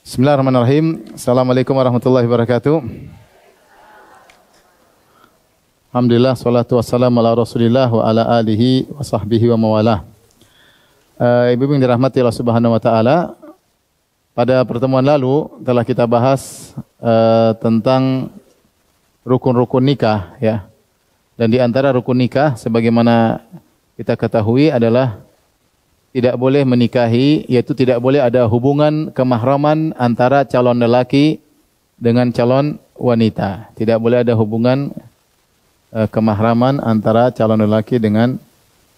Bismillahirrahmanirrahim. Assalamualaikum warahmatullahi wabarakatuh. Alhamdulillah, salatu wassalamu ala Rasulillah wa ala alihi wa sahbihi wa mawalah. Ibu-ibu yang dirahmati Allah Subhanahu wa taala, pada pertemuan lalu telah kita bahas tentang rukun-rukun nikah ya. Dan di antara rukun nikah sebagaimana kita ketahui adalah tidak boleh menikahi, yaitu tidak boleh ada hubungan kemahraman antara calon lelaki dengan calon wanita. Tidak boleh ada hubungan kemahraman antara calon lelaki dengan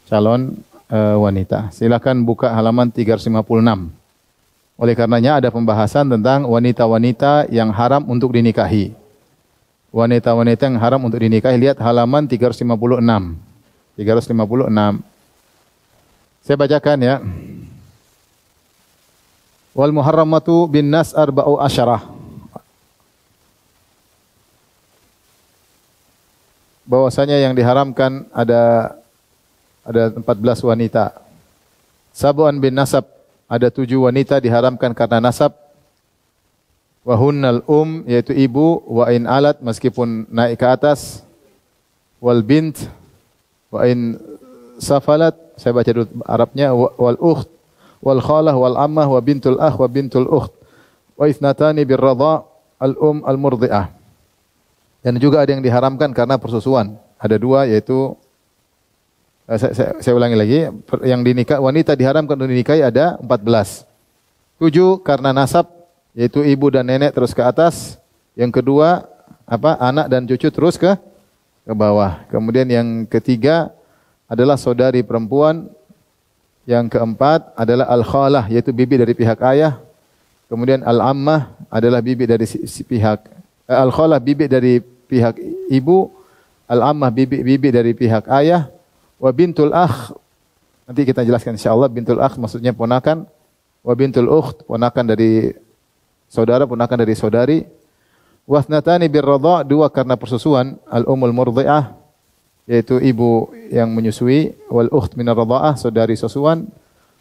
calon wanita. Silakan buka halaman 356. Oleh karenanya ada pembahasan tentang wanita-wanita yang haram untuk dinikahi. Wanita-wanita yang haram untuk dinikahi, lihat halaman 356. 356. Saya bacakan ya. Wal muharramatu bin nas arba'u asyarah. Bahwasanya yang diharamkan ada 14 wanita. Sab'un bin nasab, ada 7 wanita diharamkan karena nasab. Wa hunnal yaitu ibu, wa in alat meskipun naik ke atas. Wal bint, wa in safalat, saya baca dulu Arabnya, wal ukht wal khalah wal ammah wa bintul akh wa bintul ukht wa ithnatani bir radha al al murdi'ah. Dan juga ada yang diharamkan karena persusuan. Ada 2 yaitu saya ulangi lagi, yang dinikah wanita diharamkan untuk dinikahi ada 14. 7 karena nasab yaitu ibu dan nenek terus ke atas. Yang kedua anak dan cucu terus ke bawah. Kemudian yang ketiga adalah saudari perempuan. Yang keempat adalah al-khalah, yaitu bibi dari pihak ayah. Kemudian al-ammah adalah bibi dari pihak al-khalah, bibi dari pihak ibu. Al-ammah bibi dari pihak ayah. Wa bintul akh, nanti kita jelaskan insyaallah. Bintul akh maksudnya ponakan. Wa bintul ukht, ponakan dari saudara, ponakan dari saudari. Wa thnatani bir radha, 2 karena persusuan. Al-ummul murdi'ah, yaitu ibu yang menyusui. Wal ukht minar radha'ah, saudari susuan.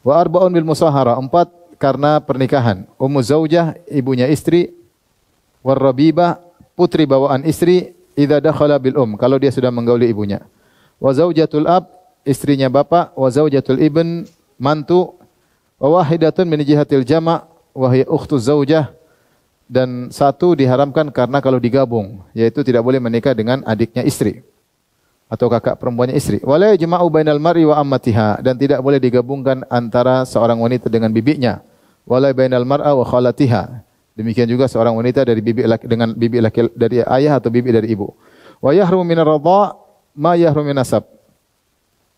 Wa arba'un bil musahara, 4 karena pernikahan. Ummu zaujah, ibunya istri. War rabibah, putri bawaan istri. Idza dakhala bil kalau dia sudah menggauli ibunya. Wa zaujatul ab, istrinya bapak. Wa zaujatul ibn, mantu. Wa wahidatun min jihatil jama' wa hiya ukhtu zaujah. Dan 1 diharamkan karena kalau digabung, yaitu tidak boleh menikah dengan adiknya istri atau kakak perempuannya istri. Wala yajma'u bainal mar'i wa ammatiha, dan tidak boleh digabungkan antara seorang wanita dengan bibinya. Wala bainal mar'a wa khalatiha. Demikian juga seorang wanita dari bibi laki dengan bibi laki dari ayah atau bibi dari ibu. Wa yahrumu minar radha' ma yahrumu min nasab.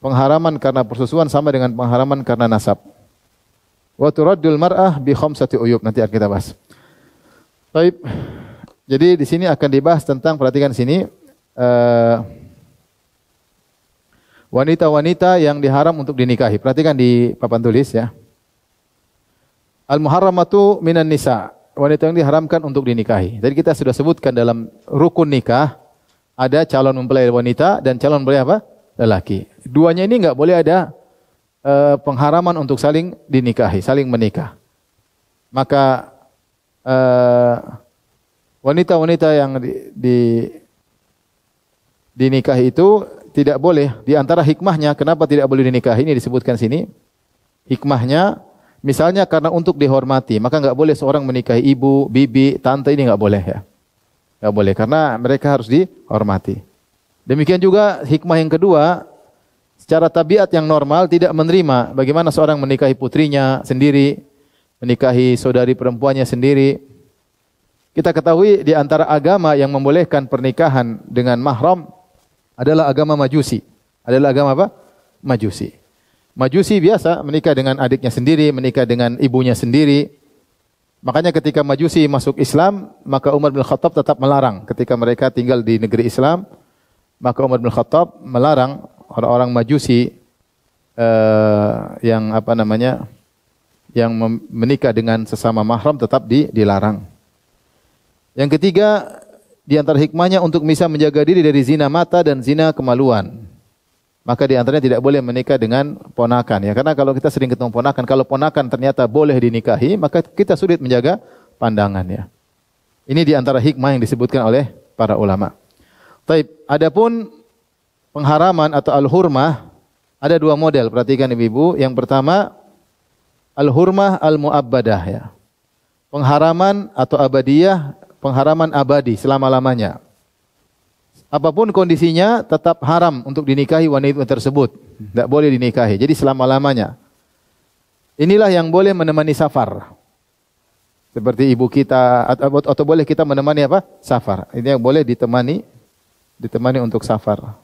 Pengharaman karena persusuan sama dengan pengharaman karena nasab. Wa turaddul mar'ah bi khamsati uyub, nanti akan kita bahas. Baik. Jadi di sini akan dibahas tentang, perhatikan sini, wanita-wanita yang diharam untuk dinikahi. Perhatikan di papan tulis ya. Al-muharramatu minan nisa, wanita yang diharamkan untuk dinikahi. Jadi kita sudah sebutkan dalam rukun nikah ada calon mempelai wanita dan calon mempelai lelaki. Duanya ini enggak boleh ada pengharaman untuk saling dinikahi, saling menikah. Maka wanita-wanita yang dinikahi itu tidak boleh. Di antara hikmahnya kenapa tidak boleh dinikahi ini disebutkan sini. Hikmahnya misalnya karena untuk dihormati, maka enggak boleh seorang menikahi ibu, bibi, tante, ini enggak boleh ya. Enggak boleh karena mereka harus dihormati. Demikian juga hikmah yang kedua, secara tabiat yang normal tidak menerima bagaimana seorang menikahi putrinya sendiri, menikahi saudari perempuannya sendiri. Kita ketahui di antara agama yang membolehkan pernikahan dengan mahram adalah agama Majusi. Adalah agama apa? Majusi. Majusi biasa menikah dengan adiknya sendiri, menikah dengan ibunya sendiri. Makanya ketika Majusi masuk Islam, maka Umar bin Khattab tetap melarang. Ketika mereka tinggal di negeri Islam, maka Umar bin Khattab melarang orang-orang Majusi yang yang menikah dengan sesama mahram tetap dilarang. Yang ketiga, di antara hikmahnya untuk bisa menjaga diri dari zina mata dan zina kemaluan. Maka di antaranya tidak boleh menikah dengan ponakan ya, karena kalau kita sering ketemu ponakan, kalau ponakan ternyata boleh dinikahi, maka kita sulit menjaga pandangan ya. Ini di antara hikmah yang disebutkan oleh para ulama. Taib, adapun pengharaman atau al-hurmah ada dua model. Perhatikan ibu-ibu. Yang pertama al-hurmah al-mu'abbadah ya. Pengharaman atau abadiyah, pengharaman abadi selama-lamanya. Apapun kondisinya tetap haram untuk dinikahi wanita tersebut. Tidak boleh dinikahi. Jadi selama-lamanya. Inilah yang boleh menemani safar. Seperti ibu kita atau boleh kita menemani apa? Safar. Ini yang boleh ditemani untuk safar.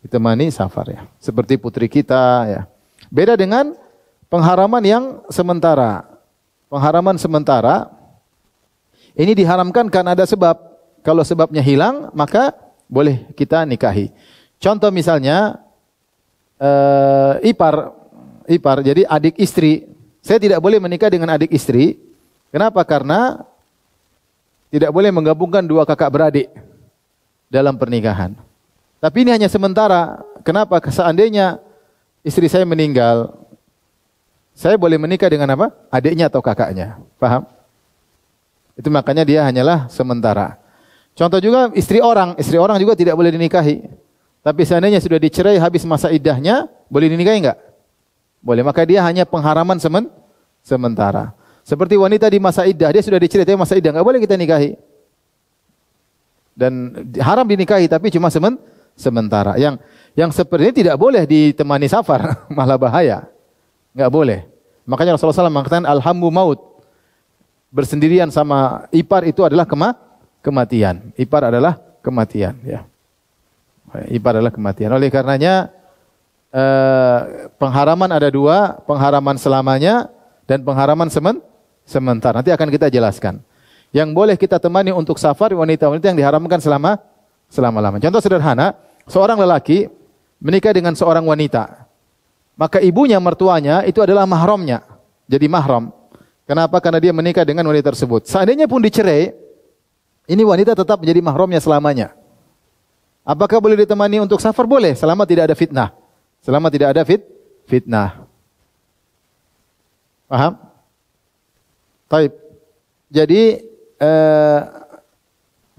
Ditemani safar ya. Seperti putri kita ya. Beda dengan pengharaman yang sementara. Pengharaman sementara ini diharamkan karena ada sebab. Kalau sebabnya hilang, maka boleh kita nikahi. Contoh misalnya ipar, jadi adik istri. Saya tidak boleh menikah dengan adik istri. Kenapa? Karena tidak boleh menggabungkan dua kakak beradik dalam pernikahan. Tapi ini hanya sementara. Kenapa? Seandainya istri saya meninggal, saya boleh menikah dengan apa? Adiknya atau kakaknya. Paham? Itu makanya dia hanyalah sementara. Contoh juga istri orang juga tidak boleh dinikahi. Tapi seandainya sudah dicerai habis masa iddahnya, boleh dinikahi enggak? Boleh, maka dia hanya pengharaman sementara. Seperti wanita di masa iddah, dia sudah dicerai tapi masa iddah enggak boleh kita nikahi. Dan haram dinikahi tapi cuma sementara. Yang seperti ini tidak boleh ditemani safar, malah bahaya. Enggak boleh. Makanya Rasulullah SAW mengatakan alhammu maut. Bersendirian sama ipar itu adalah kematian. Ipar adalah kematian, ya. Ipar adalah kematian. Oleh karenanya pengharaman ada dua, pengharaman selamanya dan pengharaman sementara. Nanti akan kita jelaskan. Yang boleh kita temani untuk safar wanita-wanita yang diharamkan selama-lamanya. Contoh sederhana, seorang lelaki menikah dengan seorang wanita. Maka ibunya, mertuanya itu adalah mahramnya. Jadi mahram. Kenapa? Karena dia menikah dengan wanita tersebut. Seandainya pun dicerai, ini wanita tetap menjadi mahramnya selamanya. Apakah boleh ditemani untuk safar? Boleh, selama tidak ada fitnah. Selama tidak ada fitnah. Paham? Taib. Jadi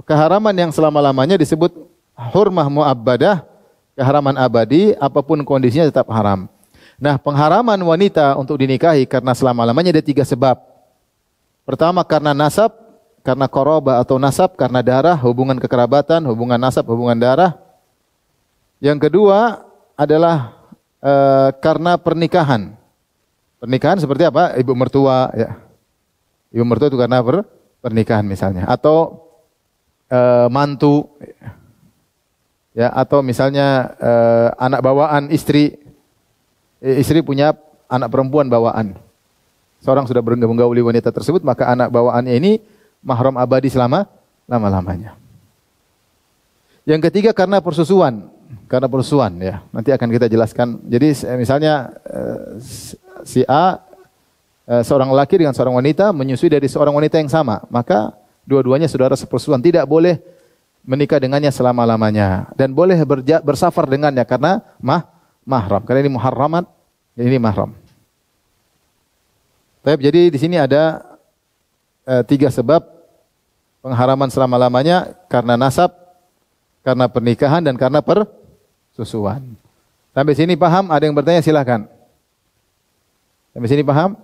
keharaman yang selama-lamanya disebut hurmah mu'abbadah, keharaman abadi, apapun kondisinya tetap haram. Nah, pengharaman wanita untuk dinikahi karena selama-lamanya ada 3 sebab. Pertama karena nasab, karena qarabah atau nasab, karena darah, hubungan kekerabatan, hubungan nasab, hubungan darah. Yang kedua adalah karena pernikahan. Pernikahan seperti apa? Ibu mertua, ya. Ibu mertua itu karena pernikahan misalnya, atau mantu, ya, atau misalnya anak bawaan istri. Istri punya anak perempuan bawaan. Seorang sudah menggauli wanita tersebut, maka anak bawaannya ini mahram abadi selama-lamanya. Yang ketiga karena persusuan. Karena persusuan, ya. Nanti akan kita jelaskan. Jadi misalnya si A, seorang laki dengan seorang wanita menyusui dari seorang wanita yang sama, maka dua-duanya saudara sepersusuan, tidak boleh menikah dengannya selama-lamanya dan boleh bersafar dengannya karena mahram. Karena ini muharramat, ini mahram. Jadi di sini ada 3 sebab pengharaman selama-lamanya, karena nasab, karena pernikahan, dan karena persusuan. Sampai sini paham? Ada yang bertanya silakan. Sampai sini paham?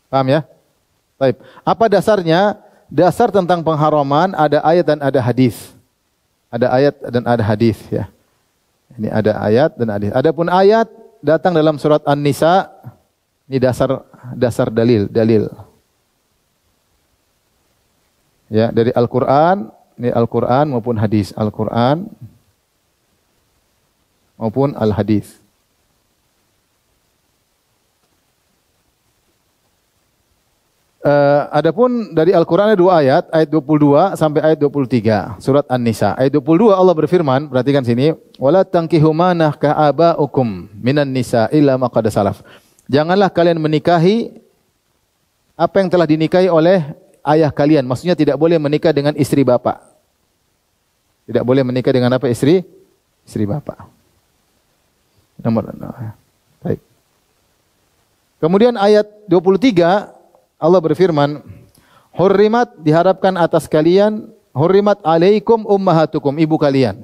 Paham ya? Baik. Apa dasarnya? Dasar tentang pengharaman ada ayat dan ada hadis. Ada ayat dan ada hadis, ya. Ini ada ayat dan hadis. Adapun ayat datang dalam surat An-Nisa. Ini dasar dalil. Ya, dari Al-Qur'an, ini Al-Qur'an maupun hadis, Al-Qur'an maupun Al-Hadis. Adapun dari Al-Qur'an ada 2 ayat, ayat 22 sampai ayat 23, surat An-Nisa. Ayat 22 Allah berfirman, perhatikan sini, wala tankihu ma nahka aba'ukum minan nisa illa ma qad salaf. Janganlah kalian menikahi apa yang telah dinikahi oleh ayah kalian. Maksudnya tidak boleh menikah dengan istri bapak. Tidak boleh menikah dengan apa? Istri bapak. Nomor 6. Baik. Kemudian ayat 23 Allah berfirman, hurrimat diharapkan atas kalian, hurrimat alaikum ummahatukum, ibu kalian.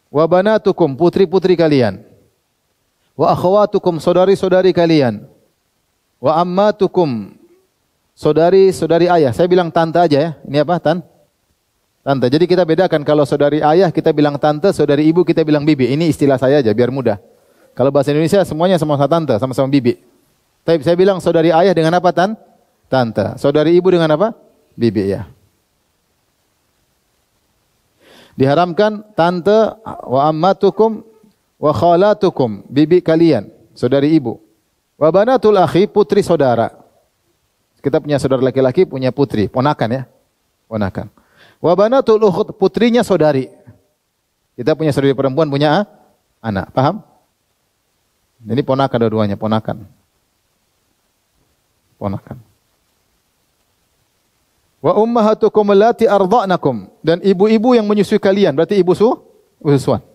Wa banatukum, putri-putri kalian. Wa akhwatukum, saudari-saudari kalian. Wa ammatukum, saudari-saudari ayah. Saya bilang tante aja ya. Ini apa? Tante. Jadi kita bedakan, kalau saudari ayah kita bilang tante, saudari ibu kita bilang bibi. Ini istilah saya aja biar mudah. Kalau bahasa Indonesia semuanya sama-sama tante, sama-sama bibi. Tapi saya bilang saudari ayah dengan apa, tante. Saudari ibu dengan apa? Bibi ya. Diharamkan tante, wa ammatukum wa khalatukum, bibi kalian, saudari ibu. Wa banatul akhi, putri saudara. Kita punya saudara laki-laki, punya putri, ponakan ya. Ponakan. Wa banatul ukht, putrinya saudari. Kita punya saudari perempuan, punya anak. Paham? Ini ponakan dua-duanya, ponakan. Ponakan. Wa ummahatukum allati ardha'nakum, dan ibu-ibu yang menyusui kalian, berarti ibu susuan.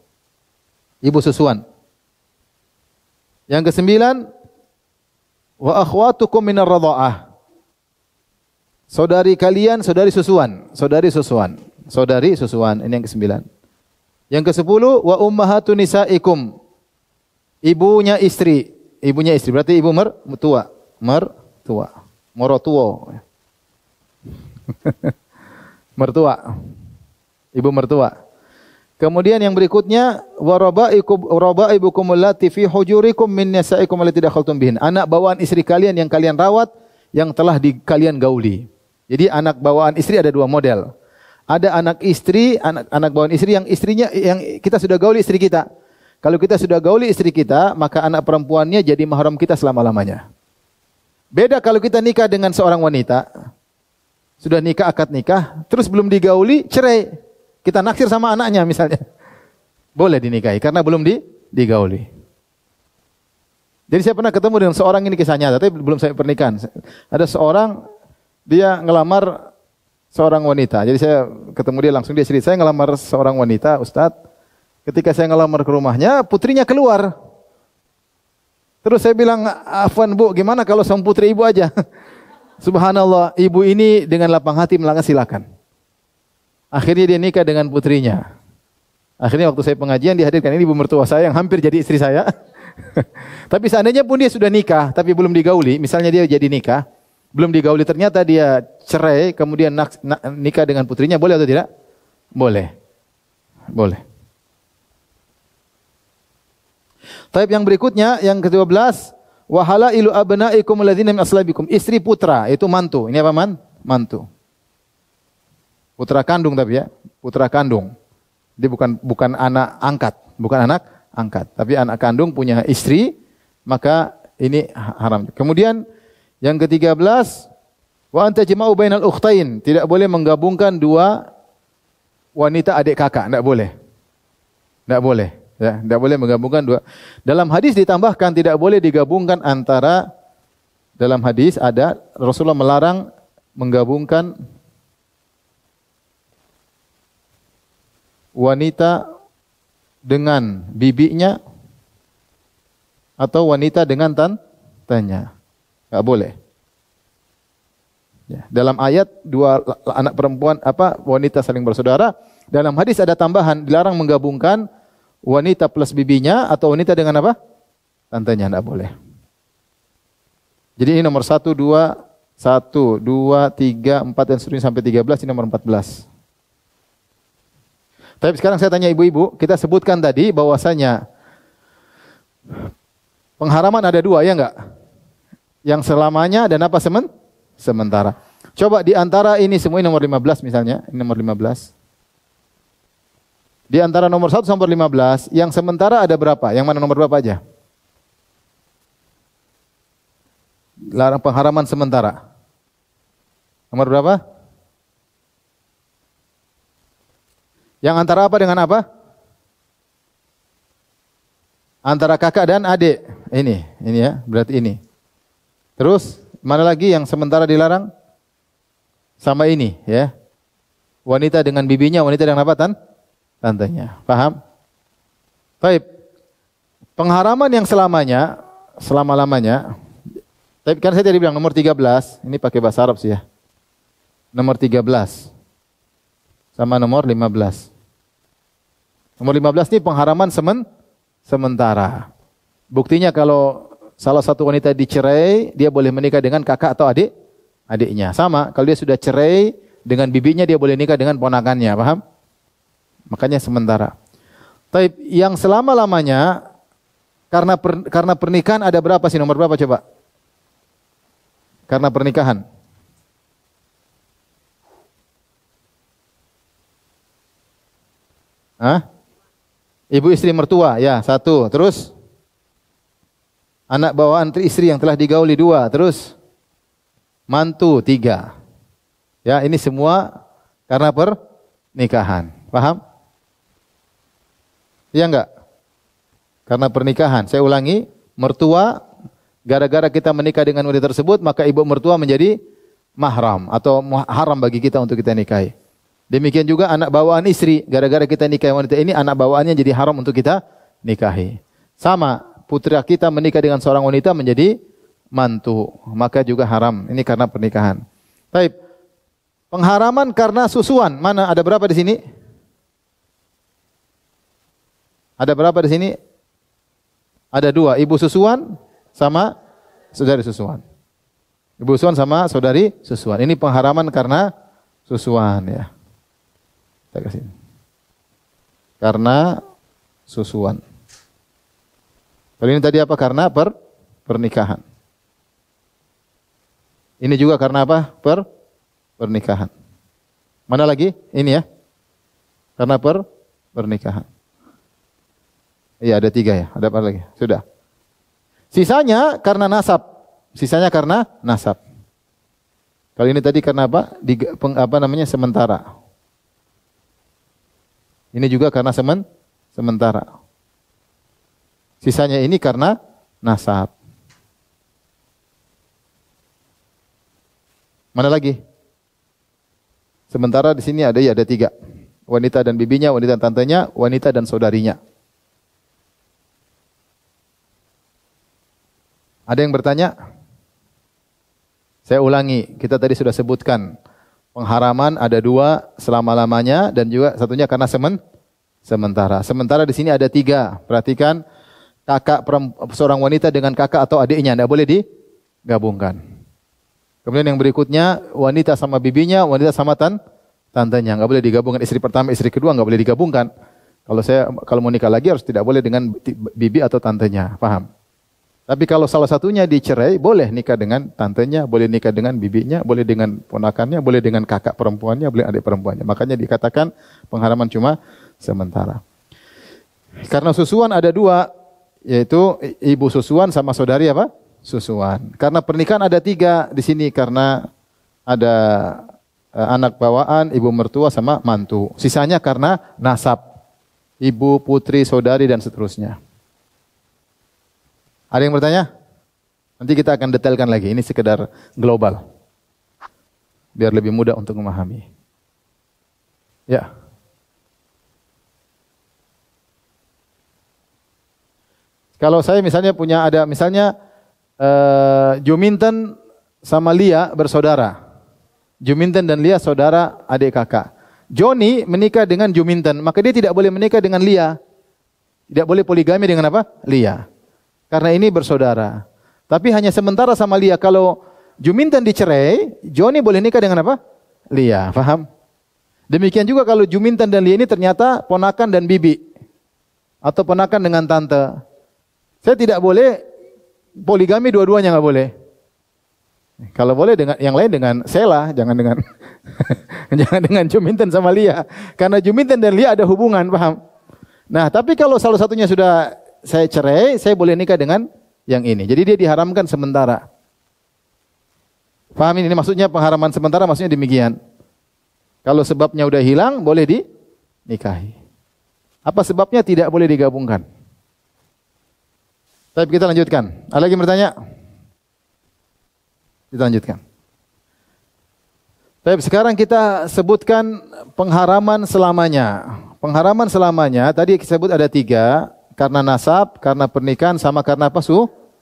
Ibu susuan. Yang kesembilan, wa akhwatukum minar radha'ah. Saudari kalian, saudari susuan, saudari susuan. Saudari susuan, ini yang kesembilan. Yang kesepuluh, wa ummahatu nisaikum. Ibunya istri, berarti ibu mertua. Morotuo. Mertua. Ibu mertua. Kemudian yang berikutnya, wa rabaibukum allati fi hujurikum min nisaikum allati dakhaltum bihin. Anak bawaan istri kalian yang kalian rawat, yang telah kalian gauli. Jadi anak bawaan istri ada dua model. Ada anak istri, anak bawaan istri yang istrinya yang kita sudah gauli istri kita. Kalau kita sudah gauli istri kita, maka anak perempuannya jadi mahram kita selama-lamanya. Beda kalau kita nikah dengan seorang wanita, sudah nikah, akad nikah, terus belum digauli, cerai. Kita naksir sama anaknya misalnya. Boleh dinikahi karena belum digauli. Jadi saya pernah ketemu dengan seorang, ini kisah nyata, tapi belum saya pernikahan. Ada seorang, dia ngelamar seorang wanita. Jadi saya ketemu dia langsung, dia cerita, saya ngelamar seorang wanita, Ustadz. Ketika saya ngelamar ke rumahnya, putrinya keluar. Terus saya bilang, afwan bu, gimana kalau sama putri ibu aja? Subhanallah, ibu ini dengan lapang hati melangkah, silakan. Akhirnya dia nikah dengan putrinya. Akhirnya waktu saya pengajian dihadirkan, ini ibu mertua saya yang hampir jadi istri saya. Tapi seandainya pun dia sudah nikah, tapi belum digauli, misalnya dia jadi nikah, belum digauli, ternyata dia cerai, kemudian nikah dengan putrinya, boleh atau tidak? Boleh. Boleh. Taib yang berikutnya, yang ke-12, wa halailu abnaikum alladzina min aslabikum, istri putra, itu mantu. Ini apa mantu. Putra kandung tapi ya, putra kandung. Dia bukan anak angkat, tapi anak kandung punya istri, maka ini haram. Kemudian yang ke-13, wa anta jama'u bainal ukhtain, tidak boleh menggabungkan dua wanita adik kakak, enggak boleh. Enggak boleh. Ya, tidak boleh menggabungkan dua. Dalam hadis ditambahkan tidak boleh digabungkan antara, dalam hadis ada Rasulullah melarang menggabungkan wanita dengan bibinya atau wanita dengan tantenya. Enggak boleh. Ya, dalam ayat dua anak perempuan wanita saling bersaudara, dalam hadis ada tambahan dilarang menggabungkan wanita plus bibinya atau wanita dengan apa? Tantenya, tidak boleh. Jadi ini nomor 1, 2, 3, 4 dan seterusnya sampai 13, ini nomor 14. Tapi sekarang saya tanya ibu-ibu, kita sebutkan tadi bahwasanya pengharaman ada dua, ya enggak? Yang selamanya dan apa sementara. Coba di antara ini semua, ini nomor 15 misalnya, ini nomor 15. Di antara nomor 1 sampai 15, yang sementara ada berapa? Yang mana nomor berapa aja? Larang pengharaman sementara. Nomor berapa? Yang antara apa dengan apa? Antara kakak dan adik. Ini ya, berarti ini. Terus, mana lagi yang sementara dilarang? Sama ini, ya. Wanita dengan bibinya, wanita dengan apa, tantenya. Paham? Baik. Pengharaman yang selamanya, selama-lamanya. Tapi kan saya tadi bilang nomor 13, ini pakai bahasa Arab sih ya. Nomor 13 sama nomor 15. Nomor 15 ini pengharaman sementara. Buktinya kalau salah satu wanita dicerai, dia boleh menikah dengan kakak atau adiknya. Sama, kalau dia sudah cerai dengan bibinya, dia boleh nikah dengan ponakannya, paham? Makanya sementara. Tapi yang selama-lamanya, karena pernikahan ada berapa sih? Nomor berapa coba? Karena pernikahan. Hah? Ibu istri mertua, ya, satu. Terus? Anak bawaan istri yang telah digauli, dua. Terus? Mantu, tiga. Ya, ini semua karena pernikahan. Paham? Iya enggak? Karena pernikahan. Saya ulangi, mertua, gara-gara kita menikah dengan wanita tersebut, maka ibu mertua menjadi mahram atau haram bagi kita untuk kita nikahi. Demikian juga anak bawaan istri, gara-gara kita nikahi wanita ini, anak bawaannya jadi haram untuk kita nikahi. Sama, putra kita menikah dengan seorang wanita menjadi mantu, maka juga haram. Ini karena pernikahan. Baik. Pengharaman karena susuan, mana ada berapa di sini? Ada berapa di sini? Ada dua, ibu susuan sama saudari susuan. Ibu susuan sama saudari susuan. Ini pengharaman karena susuan ya. Kita kasih. Karena susuan. Kalau ini tadi apa? Karena pernikahan. Ini juga karena apa? Pernikahan. Mana lagi? Ini ya. Karena pernikahan. Iya, ada tiga ya. Ada apa lagi? Sudah. Sisanya karena nasab. Sisanya karena nasab. Kalau ini tadi karena apa? Sementara. Ini juga karena sementara. Sisanya ini karena nasab. Mana lagi? Sementara di sini ada tiga. Wanita dan bibinya, wanita dan tantenya, wanita dan saudarinya. Ada yang bertanya? Saya ulangi, kita tadi sudah sebutkan pengharaman ada dua selama-lamanya dan juga satunya karena sementara. Sementara di sini ada tiga. Perhatikan, seorang wanita dengan kakak atau adiknya tidak boleh digabungkan. Kemudian yang berikutnya wanita sama bibinya, wanita sama tantenya nggak boleh digabungkan. Istri pertama, istri kedua nggak boleh digabungkan. Kalau mau nikah lagi harus tidak boleh dengan bibi atau tantenya, paham? Tapi kalau salah satunya dicerai, boleh nikah dengan tantenya, boleh nikah dengan bibinya, boleh dengan ponakannya, boleh dengan kakak perempuannya, boleh adik perempuannya. Makanya dikatakan pengharaman cuma sementara. Karena susuan ada dua, yaitu ibu susuan sama saudari apa? Susuan. Karena pernikahan ada tiga di sini, karena ada anak bawaan, ibu mertua sama mantu. Sisanya karena nasab, ibu, putri, saudari dan seterusnya. Ada yang bertanya? Nanti kita akan detailkan lagi. Ini sekedar global. Biar lebih mudah untuk memahami. Ya. Kalau saya misalnya Juminten sama Lia bersaudara. Juminten dan Lia saudara adik kakak. Joni menikah dengan Juminten, maka dia tidak boleh menikah dengan Lia. Tidak boleh poligami dengan apa? Lia. Karena ini bersaudara. Tapi hanya sementara sama Lia. Kalau Juminten dicerai, Joni boleh nikah dengan apa? Lia. Faham? Demikian juga kalau Juminten dan Lia ini ternyata ponakan dan bibi. Atau ponakan dengan tante. Saya tidak boleh poligami dua-duanya, nggak boleh. Kalau boleh dengan yang lain dengan Sela, jangan dengan jangan dengan Juminten sama Lia. Karena Juminten dan Lia ada hubungan, paham? Nah, tapi kalau salah satunya sudah saya cerai, saya boleh nikah dengan yang ini. Jadi dia diharamkan sementara. Paham ini maksudnya pengharaman sementara, maksudnya demikian. Kalau sebabnya udah hilang, boleh dinikahi. Apa sebabnya tidak boleh digabungkan? Tapi kita lanjutkan. Ada lagi bertanya? Kita lanjutkan. Tapi sekarang kita sebutkan pengharaman selamanya. Pengharaman selamanya, tadi kita sebut ada tiga. karena nasab, karena pernikahan, sama karena apa?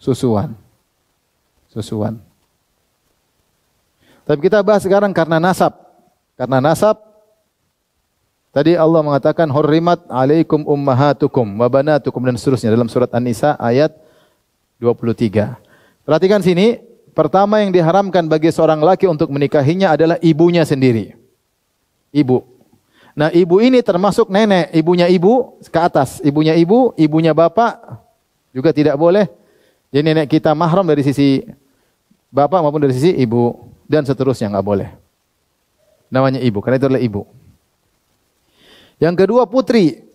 Susuan. Susuan. Tapi kita bahas sekarang karena nasab. Karena nasab, tadi Allah mengatakan hurrimat alaikum ummahatukum wa banatukum dan seterusnya dalam surat An-Nisa ayat 23. Perhatikan sini, pertama yang diharamkan bagi seorang laki untuk menikahinya adalah ibunya sendiri. Ibu. Nah, ibu ini termasuk nenek, ibunya ibu ke atas, ibunya ibu, ibunya bapak juga tidak boleh. Jadi nenek kita mahram dari sisi bapak maupun dari sisi ibu dan seterusnya enggak boleh. Namanya ibu, karena itu adalah ibu. Yang kedua putri.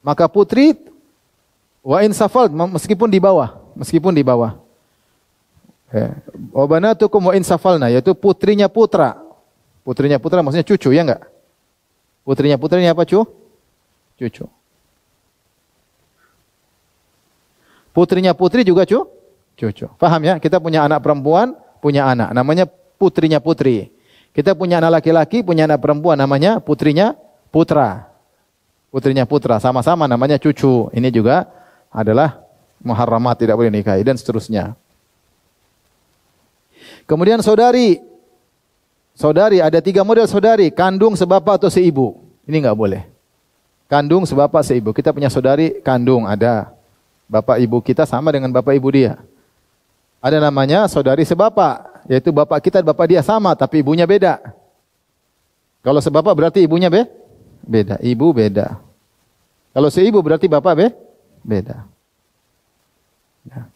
Maka putri wa in safal meskipun di bawah, Wa banatukum wa in safalna, yaitu putrinya putra. Putrinya putra maksudnya cucu, ya enggak? Putrinya putra ini apa, cucu. Putrinya putri juga cucu. Paham ya? Kita punya anak perempuan, punya anak, namanya putrinya putri. Kita punya anak laki-laki, punya anak perempuan, namanya putrinya putra. Putrinya putra, sama-sama namanya cucu. Ini juga adalah muharramat, tidak boleh nikahi dan seterusnya. Kemudian saudari. Saudari, ada 3 model saudari, kandung, sebapak atau seibu. Ini enggak boleh. Kandung, sebapak, seibu. Kita punya saudari kandung, ada. Bapak ibu kita sama dengan bapak ibu dia. Ada namanya saudari sebapak, yaitu bapak kita dan bapak dia sama, tapi ibunya beda. Kalau sebapak berarti ibunya beda, ibu beda. Kalau seibu berarti bapak beda. Ya.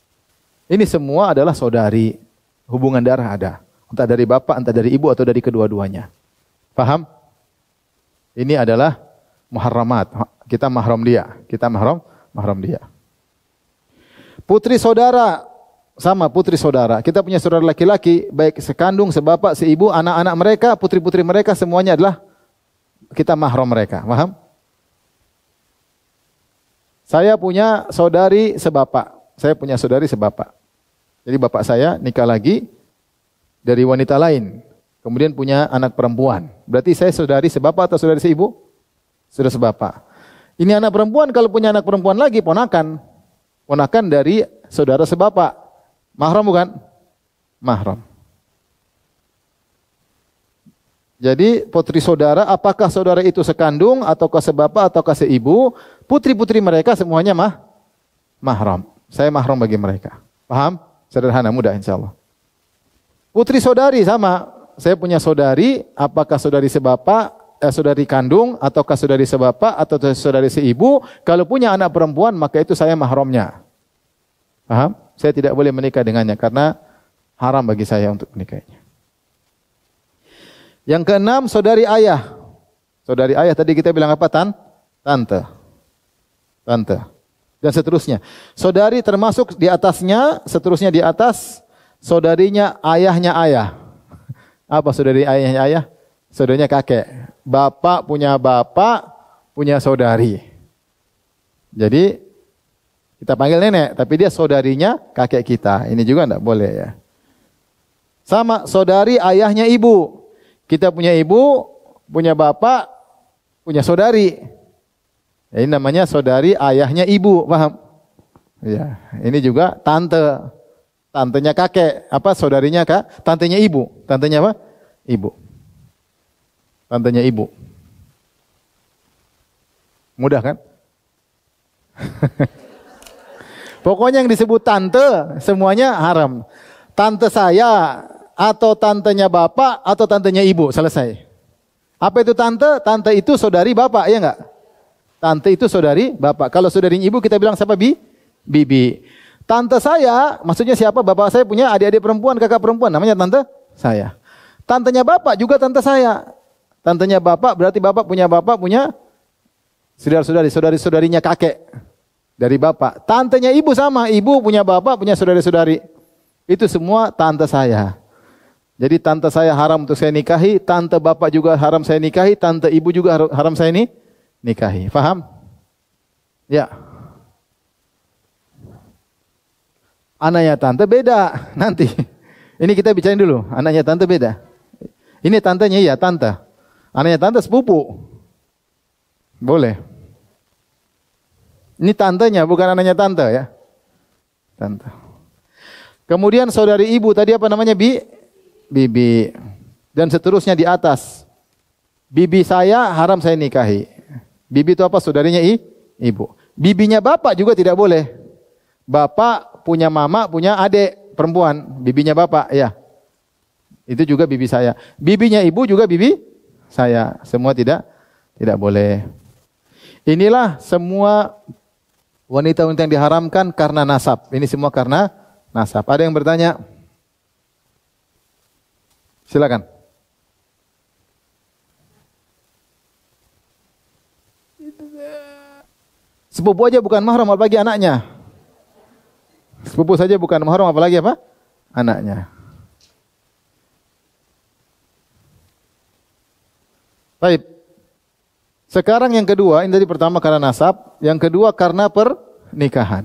Ini semua adalah saudari, hubungan darah ada. Entah dari bapak, entah dari ibu, atau dari kedua-duanya. Paham? Ini adalah muharramat. Kita mahram dia. Putri saudara. Sama, putri saudara. Kita punya saudara laki-laki, baik sekandung, sebapak, seibu, anak-anak mereka, putri-putri mereka, semuanya adalah kita mahram mereka. Paham? Saya punya saudari sebapak. Jadi bapak saya nikah lagi dari wanita lain, kemudian punya anak perempuan. Berarti saya saudari sebapak atau saudari seibu? Saudara sebapak. Ini anak perempuan, kalau punya anak perempuan lagi, ponakan. Ponakan dari saudara sebapak. Mahram bukan? Mahram. Jadi putri saudara, apakah saudara itu sekandung, ataukah sebapak, ataukah seibu, putri-putri mereka semuanya mahram. Saya mahram bagi mereka. Paham? Sederhana, mudah insyaAllah. Putri saudari sama, saya punya saudari, apakah saudari sebapak, saudari kandung, ataukah saudari sebapak, atau saudari seibu. Kalau punya anak perempuan, maka itu saya mahramnya. Paham? Saya tidak boleh menikah dengannya, karena haram bagi saya untuk menikahnya. Yang keenam, saudari ayah. Saudari ayah tadi kita bilang apa? Tante. Dan seterusnya. Saudari termasuk di atasnya, seterusnya di atas. Saudarinya ayahnya ayah. Apa saudari ayahnya ayah? Saudarinya kakek. Bapak, punya saudari. Jadi kita panggil nenek, tapi dia saudarinya kakek kita. Ini juga enggak boleh ya. Sama, saudari ayahnya ibu. Kita punya ibu, punya bapak, punya saudari. Ini namanya saudari ayahnya ibu, paham? Ya, ini juga tante. Tantenya kakek, apa saudarinya kak? Tantenya ibu. Tantenya apa? Ibu. Tantenya ibu. Mudah kan? Pokoknya yang disebut tante semuanya haram. Tante saya atau tantenya bapak atau tantenya ibu, selesai. Apa itu tante? Tante itu saudari bapak, ya enggak? Tante itu saudari bapak. Kalau saudari ibu kita bilang siapa? Bibi. Tante saya, maksudnya siapa? Bapak saya punya adik-adik perempuan, kakak perempuan, namanya tante saya. Tantenya bapak juga tante saya. Tantenya bapak berarti bapak punya saudara-saudari, saudari-saudarinya kakek dari bapak. Tantenya ibu sama, ibu punya bapak, punya saudari-saudari. Itu semua tante saya. Jadi tante saya haram untuk saya nikahi, tante bapak juga haram saya nikahi, tante ibu juga haram saya nikahi. Faham? Ya. Anaknya tante beda nanti. Ini kita bicarain dulu. Anaknya tante beda. Ini tantenya iya tante. Anaknya tante sepupu. Boleh. Ini tantenya, bukan anaknya tante ya. Tante. Kemudian saudari ibu tadi apa namanya? Bibi. Dan seterusnya di atas. Bibi saya haram saya nikahi. Bibi itu apa? Saudarinya ibu. Bibinya bapak juga tidak boleh. Bapak punya mama, punya adik perempuan. Bibinya bapak, ya. Itu juga bibi saya. Bibinya ibu juga bibi saya. Semua tidak boleh. Inilah semua wanita-wanita yang diharamkan karena nasab. Ini semua karena nasab. Ada yang bertanya? Silakan. Sepupu aja bukan mahram, apalagi anaknya. Sepupu saja bukan mahram, apalagi apa? Anaknya. Baik. Sekarang yang kedua, ini tadi pertama karena nasab, yang kedua karena pernikahan.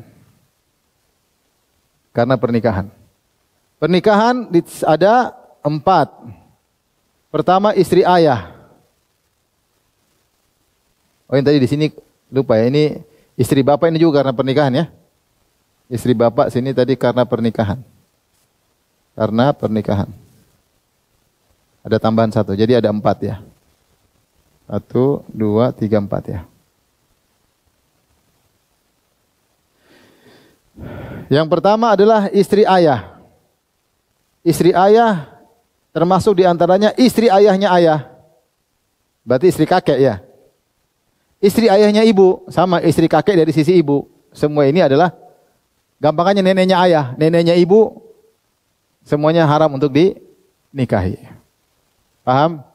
Karena pernikahan. Pernikahan ada 4. Pertama istri ayah. Oh, yang tadi di sini lupa ya, ini istri bapak ini juga karena pernikahan ya. Istri bapak sini tadi karena pernikahan. Karena pernikahan. Ada tambahan 1, jadi ada 4 ya. 1, 2, 3, 4 ya. Yang pertama adalah istri ayah. Istri ayah termasuk diantaranya istri ayahnya ayah. Berarti istri kakek ya. Istri ayahnya ibu, sama istri kakek dari sisi ibu. Semua ini adalah gampangannya neneknya ayah, neneknya ibu. Semuanya haram untuk dinikahi. Paham?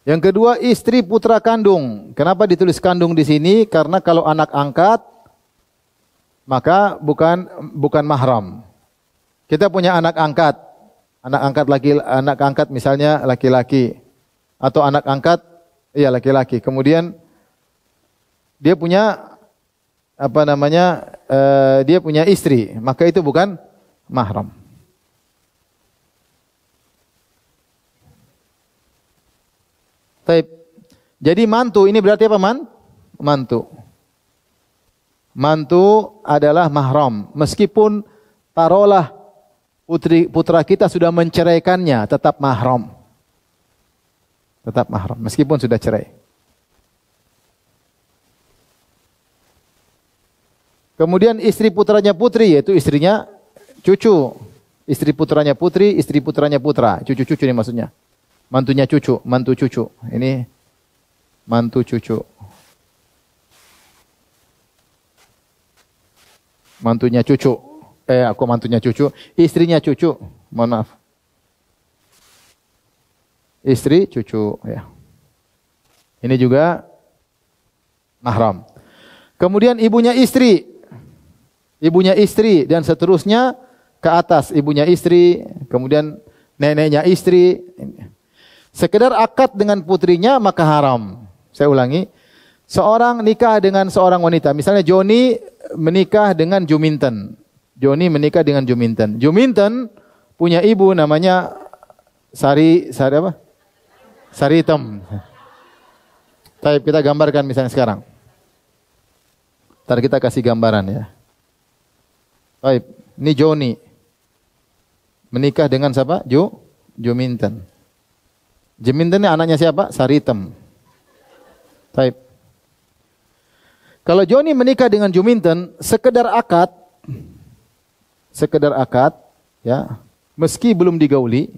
Yang kedua, istri putra kandung. Kenapa ditulis kandung di sini? Karena kalau anak angkat, maka bukan mahram. Kita punya anak angkat. Anak angkat misalnya laki-laki. Atau anak angkat, iya laki-laki. Kemudian dia punya dia punya istri. Maka itu bukan mahram. Jadi mantu ini berarti apa mantu. Mantu adalah mahram. Meskipun taruhlah putra kita sudah menceraikannya, tetap mahram. Tetap mahram meskipun sudah cerai. Kemudian istri putranya putri, yaitu istrinya cucu. Istri putranya putri, istri putranya putra. Cucu-cucu ini maksudnya. Mantunya cucu, mantu cucu. Ini mantu cucu. Mantunya cucu. Aku mantunya cucu. Istrinya cucu. Mohon maaf. Istri cucu. Ya. Ini juga mahram. Kemudian ibunya istri. Ibunya istri dan seterusnya ke atas. Ibunya istri. Kemudian neneknya istri. Sekedar akad dengan putrinya maka haram. Saya ulangi. Seorang nikah dengan seorang wanita. Misalnya Joni menikah dengan Juminten. Joni menikah dengan Juminten. Juminten punya ibu namanya Sari apa? Saritem. Baik, kita gambarkan misalnya sekarang. Ntar kita kasih gambaran ya. Baik, ini Joni menikah dengan siapa? Juminten. Juminten ini anaknya siapa? Saritem. Baik. Kalau Joni menikah dengan Juminten, sekedar akad, ya, meski belum digauli,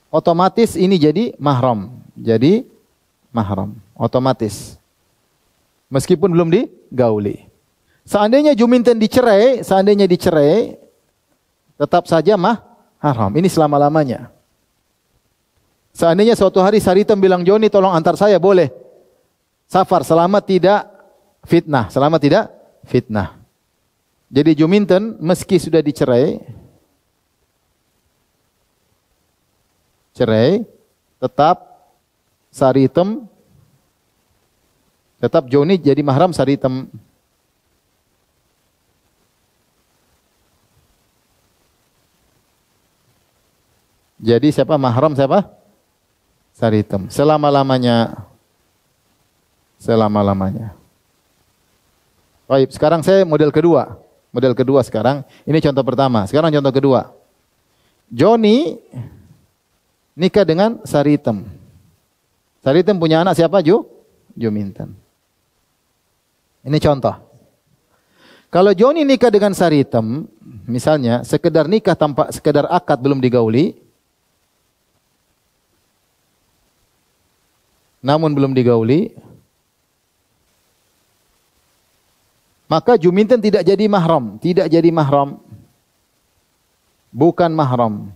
otomatis ini jadi mahram. Jadi mahram, otomatis. Meskipun belum digauli. Seandainya Juminten dicerai, tetap saja haram. Ini selama-lamanya. Seandainya suatu hari Saritem bilang, Joni tolong antar saya, boleh. Safar, selama tidak fitnah. Jadi Juminten meski sudah dicerai, tetap Saritem, tetap Joni jadi mahram Saritem. Jadi siapa mahram siapa? Saritem. Selama-lamanya. Selama-lamanya. Baik, sekarang saya model kedua. Model kedua sekarang. Ini contoh pertama. Sekarang contoh kedua. Joni nikah dengan Saritem. Saritem punya anak siapa? Juminten. Ini contoh. Kalau Joni nikah dengan Saritem, misalnya sekedar nikah tanpa sekedar akad belum digauli, namun belum digauli, maka Juminten tidak jadi mahram, tidak jadi mahram. Bukan mahram.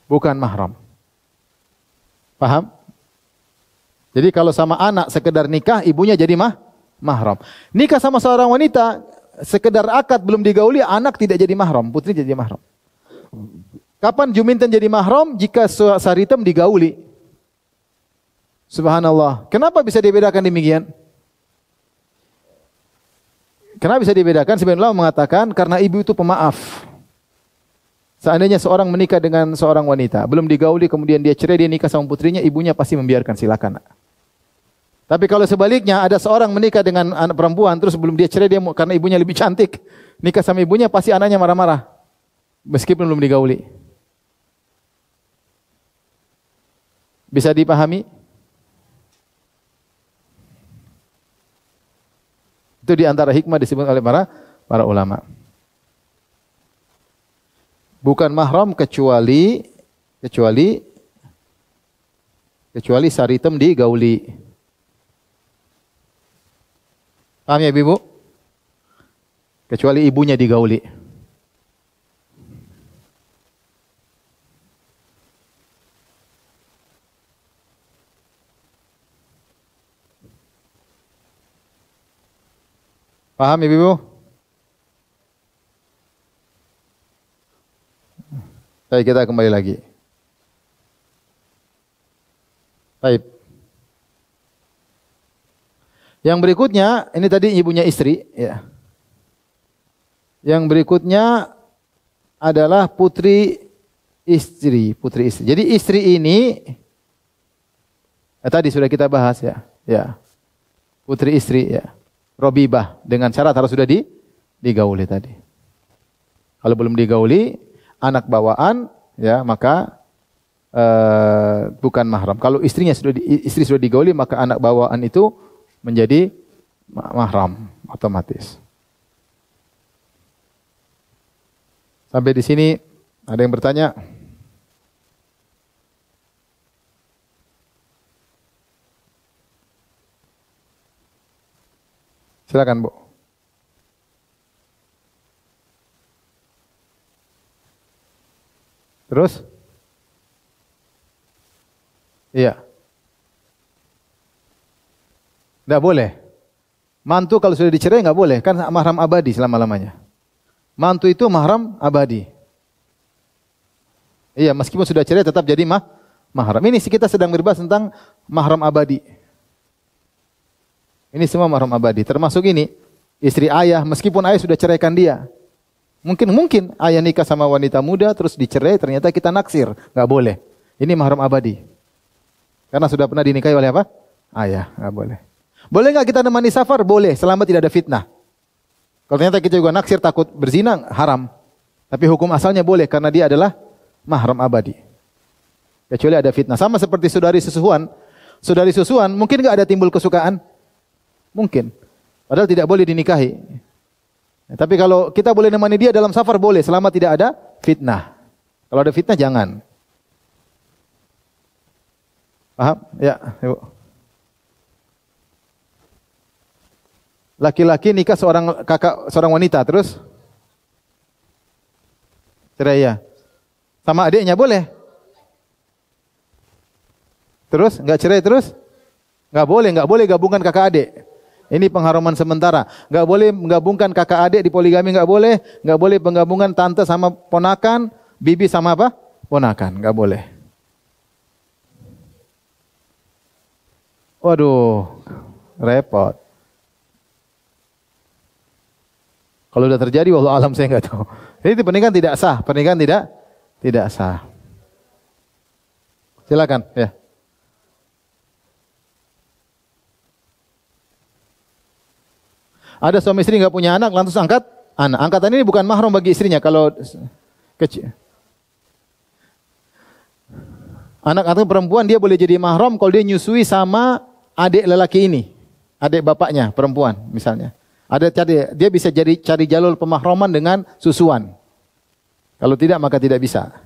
Bukan mahram. Paham? Jadi kalau sama anak sekedar nikah, ibunya jadi mahram. Nikah sama seorang wanita, sekedar akad belum digauli, anak tidak jadi mahram, putri jadi mahram. Kapan Juminten jadi mahram? Jika Saritem digauli. Subhanallah. Kenapa bisa dibedakan demikian? Kenapa bisa dibedakan? Sebenarnya Allah mengatakan karena ibu itu pemaaf. Seandainya seorang menikah dengan seorang wanita, belum digauli, kemudian dia cerai, dia nikah sama putrinya, ibunya pasti membiarkan, silakan. Tapi kalau sebaliknya, ada seorang menikah dengan anak perempuan, terus belum dia cerai, dia karena ibunya lebih cantik, nikah sama ibunya, pasti anaknya marah-marah. Meskipun belum digauli. Bisa dipahami? Itu di antara hikmah disebut oleh para ulama. Bukan mahram kecuali Saritem digauli. Paham ya Ibu? Kecuali ibunya digauli. Paham Ibu? Baik, kita kembali lagi. Baik. Yang berikutnya, ini tadi ibunya istri, ya. Yang berikutnya adalah putri istri. Jadi istri ini tadi sudah kita bahas ya. Ya. Putri istri ya. Robibah dengan syarat harus sudah digauli tadi. Kalau belum digauli, anak bawaan ya, maka bukan mahram. Kalau istri sudah digauli, maka anak bawaan itu menjadi mahram otomatis. Sampai di sini ada yang bertanya? Silakan, Bu. Terus? Iya. Tidak boleh. Mantu kalau sudah dicerai nggak boleh, kan mahram abadi selama-lamanya. Mantu itu mahram abadi. Iya, meskipun sudah cerai tetap jadi mahram. Ini kita sedang berbahas tentang mahram abadi. Ini semua mahram abadi. Termasuk ini, istri ayah, meskipun ayah sudah ceraikan dia. Mungkin ayah nikah sama wanita muda, terus dicerai, ternyata kita naksir. Nggak boleh. Ini mahram abadi. Karena sudah pernah dinikahi oleh apa? Ayah, nggak boleh. Boleh nggak kita nemani safar? Boleh, selama tidak ada fitnah. Kalau ternyata kita juga naksir, takut berzina, haram. Tapi hukum asalnya boleh, karena dia adalah mahram abadi. Kecuali ada fitnah. Sama seperti saudari susuan. Saudari susuan, mungkin nggak ada timbul kesukaan? Mungkin. Padahal tidak boleh dinikahi. Tapi kalau kita boleh nemani dia dalam safar, boleh. Selama tidak ada fitnah. Kalau ada fitnah, jangan. Paham? Ya, Ibu. Laki-laki nikah seorang wanita, terus? Cerai ya. Sama adiknya boleh? Terus? Nggak cerai terus? Nggak boleh gabungkan kakak adik. Ini pengharaman sementara. Nggak boleh menggabungkan kakak adik di poligami, nggak boleh penggabungan tante sama ponakan, bibi sama apa? Ponakan, nggak boleh. Waduh, repot. Kalau udah terjadi, wallahu alam saya nggak tahu. Jadi itu pernikahan tidak sah, pernikahan tidak sah. Silakan, ya. Ada suami istri nggak punya anak, lantas angkat anak. Angkatan ini bukan mahram bagi istrinya kalau kecil. Anak atau perempuan dia boleh jadi mahram kalau dia nyusui sama adik lelaki ini, adik bapaknya perempuan misalnya. Dia bisa jadi cari jalur pemahraman dengan susuan. Kalau tidak maka tidak bisa.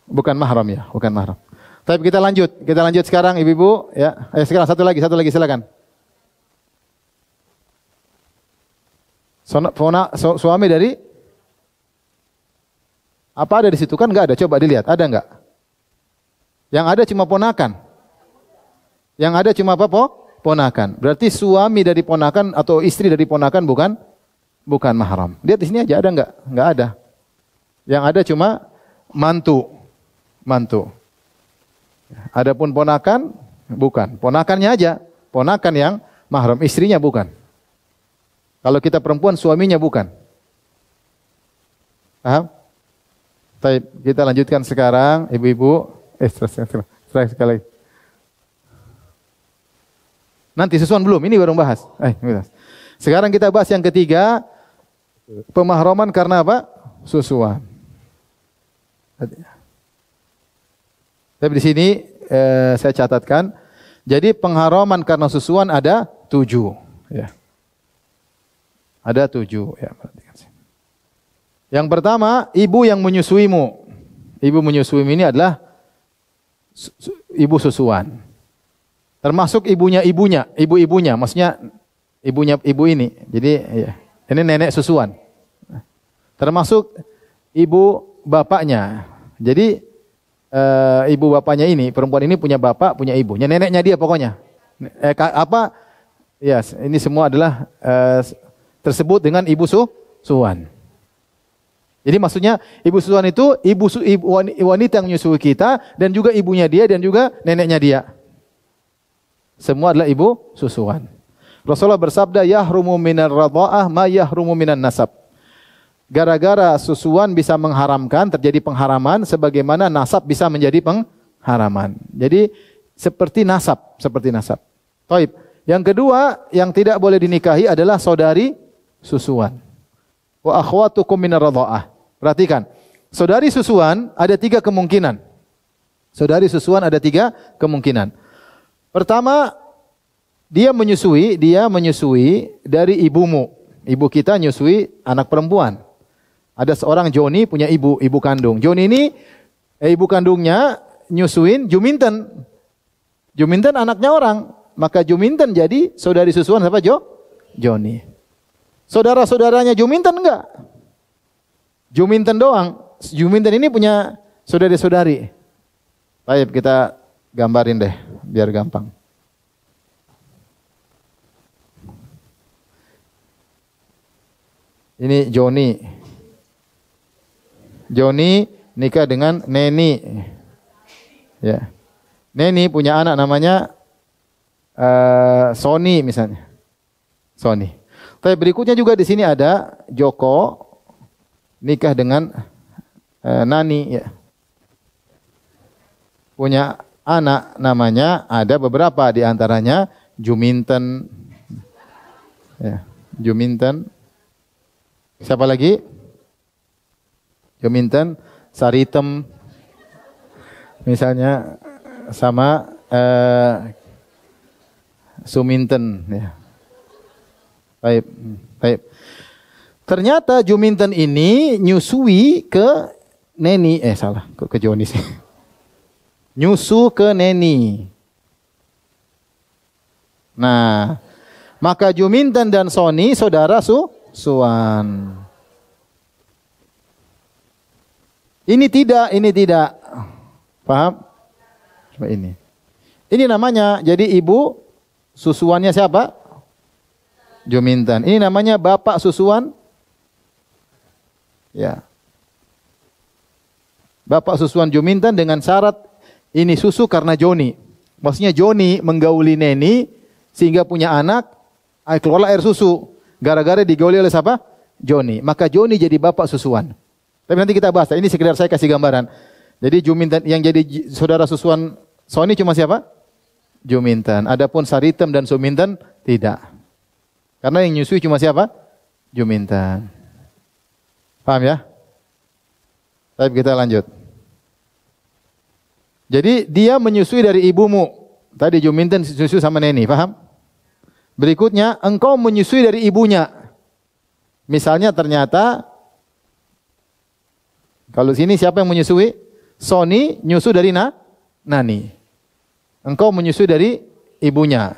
Bukan mahram ya, bukan mahram. Tapi kita lanjut sekarang ibu-ibu ya. Sekarang satu lagi silakan. Suami dari apa ada di situ kan nggak ada, coba dilihat ada nggak? Yang ada cuma ponakan. Yang ada cuma apa ponakan. Berarti suami dari ponakan atau istri dari ponakan bukan mahram. Lihat di sini aja ada nggak? Nggak ada. Yang ada cuma mantu. Adapun ponakan bukan. Ponakannya aja. Ponakan yang mahram, istrinya bukan. Kalau kita perempuan, suaminya bukan. Paham? Baik, kita lanjutkan sekarang, ibu-ibu. Sekali lagi. Nanti susuan belum, ini baru bahas. Sekarang kita bahas yang ketiga, pemahraman karena apa? Susuan. Tapi di sini saya catatkan, jadi pengharaman karena susuan ada 7. Ya. Ada 7. Ya, yang pertama, ibu yang menyusuimu. Ibu menyusuimu ini adalah ibu susuan. Termasuk ibu-ibunya, maksudnya ibu ini. Jadi ya, ini nenek susuan. Termasuk ibu bapaknya. Jadi ibu bapaknya ini, perempuan ini punya bapak, punya ibunya, neneknya dia pokoknya. Ya, ini semua adalah tersebut dengan ibu susuan. Jadi maksudnya ibu susuan itu ibu wanita yang menyusui kita dan juga ibunya dia dan juga neneknya dia. Semua adalah ibu susuan. Rasulullah bersabda, yahrumu minar radha'ah ma yahrumu minan nasab. Gara-gara susuan bisa mengharamkan, terjadi pengharaman sebagaimana nasab bisa menjadi pengharaman. Jadi seperti nasab. Taib. Yang kedua yang tidak boleh dinikahi adalah saudari susuan. Wa akhwatukum minar radha'ah. Perhatikan. Saudari susuan ada 3 kemungkinan. Pertama, dia menyusui dari ibumu. Ibu kita nyusui anak perempuan. Ada seorang Joni punya ibu kandung. Joni ini ibu kandungnya nyusuin Juminten. Juminten anaknya orang. Maka Juminten jadi saudari susuan siapa? Joni. Saudara-saudaranya Juminten enggak? Juminten doang. Juminten ini punya saudari-saudari. Baik, kita gambarin deh biar gampang. Ini Joni. Joni nikah dengan Neni. Ya. Neni punya anak namanya Sony misalnya. Sony. Tapi berikutnya juga di sini ada Joko nikah dengan Nani ya. Punya anak namanya ada beberapa di antaranya Juminten. Ya, Juminten. Siapa lagi? Juminten, Saritem. Misalnya sama Suminten ya. Baik. Ternyata Juminten ini nyusui ke Neni. Salah, ke Joni sih. Nyusu ke Neni. Nah, maka Juminten dan Sony saudara susuan. Ini tidak. Paham? Coba ini. Ini namanya, jadi ibu susuannya siapa? Juminten. Ini namanya bapak susuan. Ya. Bapak susuan Juminten dengan syarat ini susu karena Joni. Maksudnya Joni menggauli Neni sehingga punya anak, keluarlah air susu. Gara-gara digauli oleh siapa? Joni. Maka Joni jadi bapak susuan. Tapi nanti kita bahas. Ini sekedar saya kasih gambaran. Jadi Juminten yang jadi saudara susuan Sony cuma siapa? Juminten. Adapun Saritem dan Suminten tidak. Karena yang nyusui cuma siapa? Juminten. Paham ya? Tapi kita lanjut. Jadi dia menyusui dari ibumu. Tadi Juminten susu sama Neni, paham? Berikutnya, engkau menyusui dari ibunya. Misalnya ternyata, kalau sini siapa yang menyusui? Sony nyusu dari Nani. Engkau menyusui dari ibunya.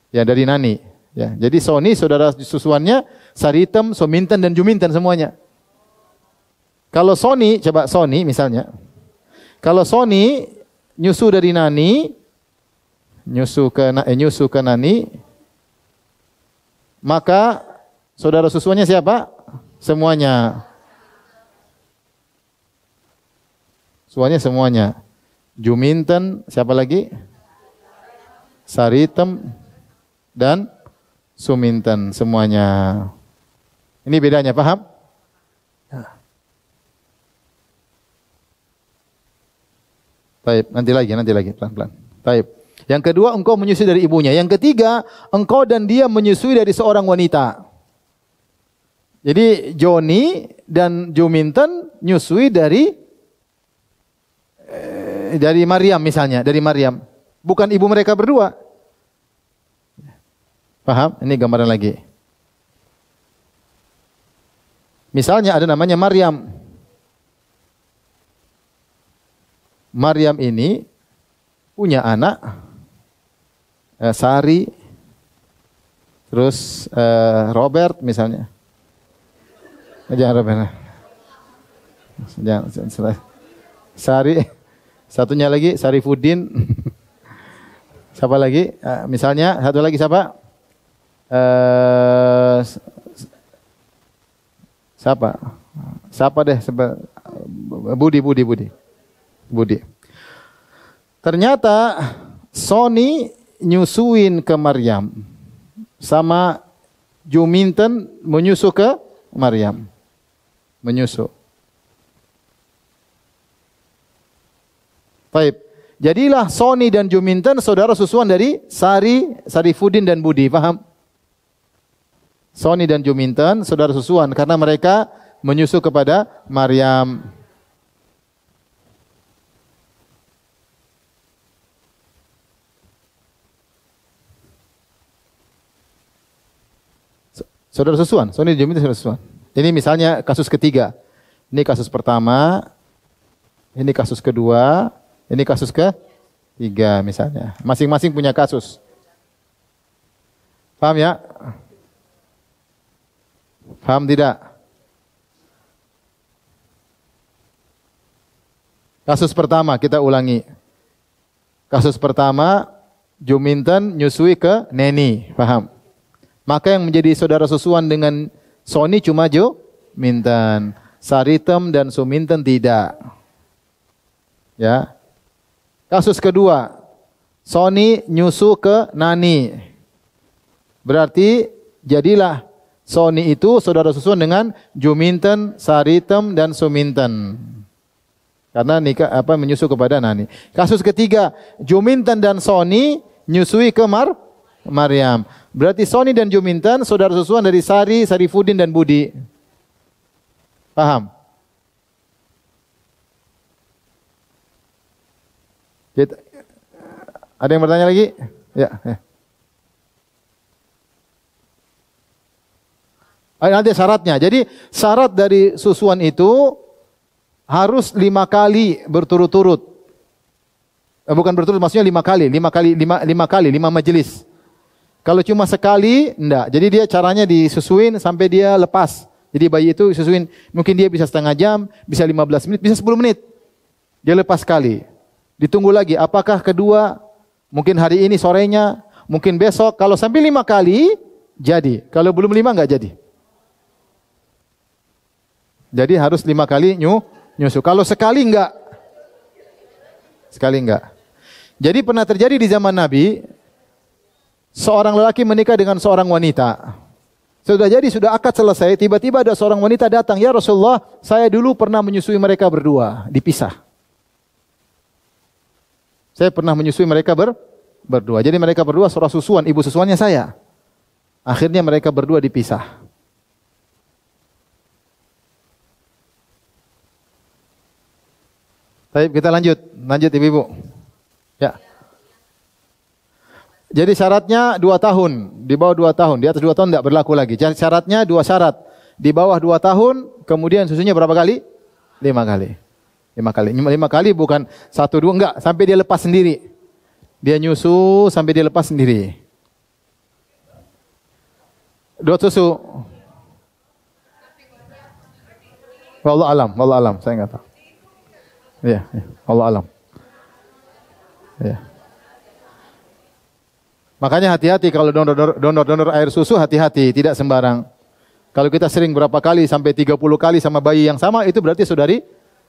Ya, dari Nani. Ya, jadi Sony saudara susuannya Saritem, Suminten dan Juminten semuanya. Kalau Sony, coba Sony misalnya. Kalau Sony nyusu dari Nani, nyusu ke Nani, maka saudara susuannya siapa? Semuanya. Semuanya. Juminten, siapa lagi? Saritem dan Suminten, semuanya. Ini bedanya, paham? Taib, nanti lagi, pelan-pelan. Taib. Yang kedua, engkau menyusui dari ibunya. Yang ketiga, engkau dan dia menyusui dari seorang wanita. Jadi Joni dan Juminten nyusui dari Maryam misalnya, dari Maryam. Bukan ibu mereka berdua. Paham? Ini gambaran lagi. Misalnya ada namanya Maryam. Maryam ini punya anak Sari, terus Robert misalnya. Jangan Robert. Jangan. Sari, satunya lagi Sarifuddin. Siapa lagi? Misalnya satu lagi siapa? Siapa deh? Budi. Ternyata Sony nyusuin ke Maryam sama Juminten menyusu ke Maryam. Menyusu. Baik. Jadilah Sony dan Juminten saudara susuan dari Sarifuddin dan Budi. Paham? Sony dan Juminten saudara susuan karena mereka menyusu kepada Maryam. Saudara susuan, Sony dan Juminten saudara susuan. Ini misalnya kasus ketiga. Ini kasus pertama, ini kasus kedua, ini kasus ketiga misalnya. Masing-masing punya kasus. Paham ya? Paham tidak? Kasus pertama kita ulangi. Kasus pertama, Juminten nyusui ke Neni. Paham? Maka yang menjadi saudara susuan dengan Sony cuma Juminten. Saritem dan Suminten tidak. Ya. Kasus kedua, Sony nyusu ke Nani. Berarti jadilah Sony itu saudara susuan dengan Juminten, Saritem dan Suminten. Karena menyusu kepada Nani. Kasus ketiga, Juminten dan Sony nyusui ke Maryam. Berarti Sony dan Juminten saudara susuan dari Sarifuddin dan Budi. Paham? Ada yang bertanya lagi? Ya. Nanti syaratnya. Jadi syarat dari susuan itu harus 5 kali berturut-turut. Bukan berturut, maksudnya 5 kali. 5 majelis. Kalau cuma sekali, enggak. Jadi dia caranya disusuin sampai dia lepas. Jadi bayi itu susuin, mungkin dia bisa setengah jam, bisa 15 menit, bisa 10 menit. Dia lepas sekali. Ditunggu lagi, apakah kedua, mungkin hari ini sorenya, mungkin besok. Kalau sampai 5 kali, jadi. Kalau belum 5, enggak jadi. Jadi harus 5 kali nyusu. Kalau sekali enggak. Sekali enggak. Jadi pernah terjadi di zaman Nabi, seorang lelaki menikah dengan seorang wanita. Sudah jadi, sudah akad selesai, tiba-tiba ada seorang wanita datang, "Ya Rasulullah, saya dulu pernah menyusui mereka berdua, dipisah." Saya pernah menyusui mereka berdua. Jadi mereka berdua seorang susuan, ibu susuannya saya. Akhirnya mereka berdua dipisah. Baik, kita lanjut ibu-ibu. Ya. Jadi syaratnya 2 tahun, di bawah 2 tahun, di atas 2 tahun tidak berlaku lagi. Syaratnya 2 syarat, di bawah 2 tahun, kemudian susunya berapa kali? 5 kali. 5 kali. 5 kali bukan 1, 2, enggak, sampai dia lepas sendiri. Dia nyusu sampai dia lepas sendiri. 2 susu. Wallahu alam, saya enggak tahu. Ya, wallahu alam. Ya. Makanya hati-hati kalau donor air susu, hati-hati, tidak sembarang. Kalau kita sering berapa kali sampai 30 kali sama bayi yang sama, itu berarti saudari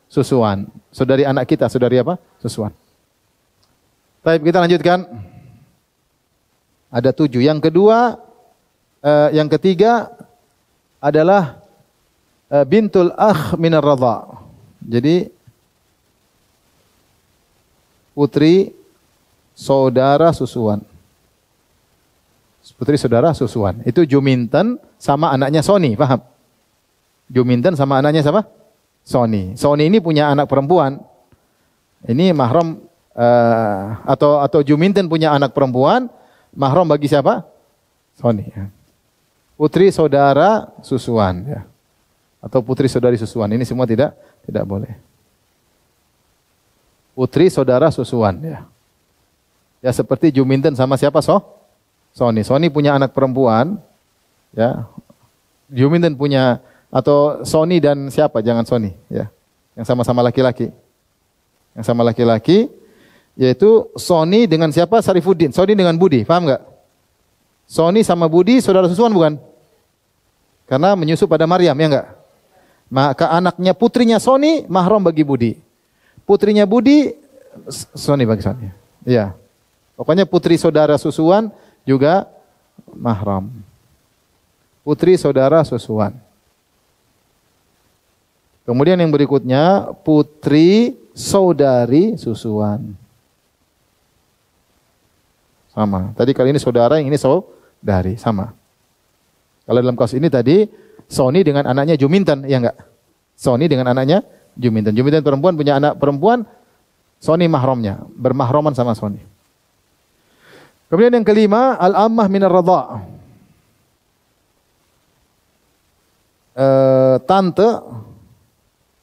susuan. Saudari anak kita, saudari apa? Susuan. Baik, kita lanjutkan. Ada 7. Yang ketiga adalah bintul akh minar radha. Jadi putri saudara susuan. Putri saudara susuan. Itu Juminten sama anaknya Sony, paham? Juminten sama anaknya siapa? Sony. Sony ini punya anak perempuan. Ini mahram atau Juminten punya anak perempuan, mahram bagi siapa? Sony. Putri saudara susuan, ya. Atau putri saudari susuan. Ini semua tidak boleh. Putri saudara susuan, ya. Ya seperti Juminten sama siapa? Sony. Sony punya anak perempuan, ya. Juminten punya, atau Sony dan siapa? Jangan Sony, ya. Yang sama-sama laki-laki. Yang sama laki-laki, yaitu Sony dengan siapa? Sarifuddin. Sony dengan Budi, paham nggak? Sony sama Budi saudara susuan bukan? Karena menyusu pada Maryam, ya enggak? Maka anaknya putrinya Sony mahram bagi Budi. Putrinya Budi Sony bagi Sony. Iya. Pokoknya putri saudara susuan juga mahram. Putri saudara susuan. Kemudian yang berikutnya putri saudari susuan. Sama. Tadi kali ini saudara, yang ini saudari, sama. Kalau dalam kasus ini tadi Sony dengan anaknya Juminten, ya enggak? Sony dengan anaknya Juminten. Juminten perempuan punya anak perempuan, Sony mahramnya, bermahraman sama Sony. Kemudian yang kelima, al-ammah minar radha'.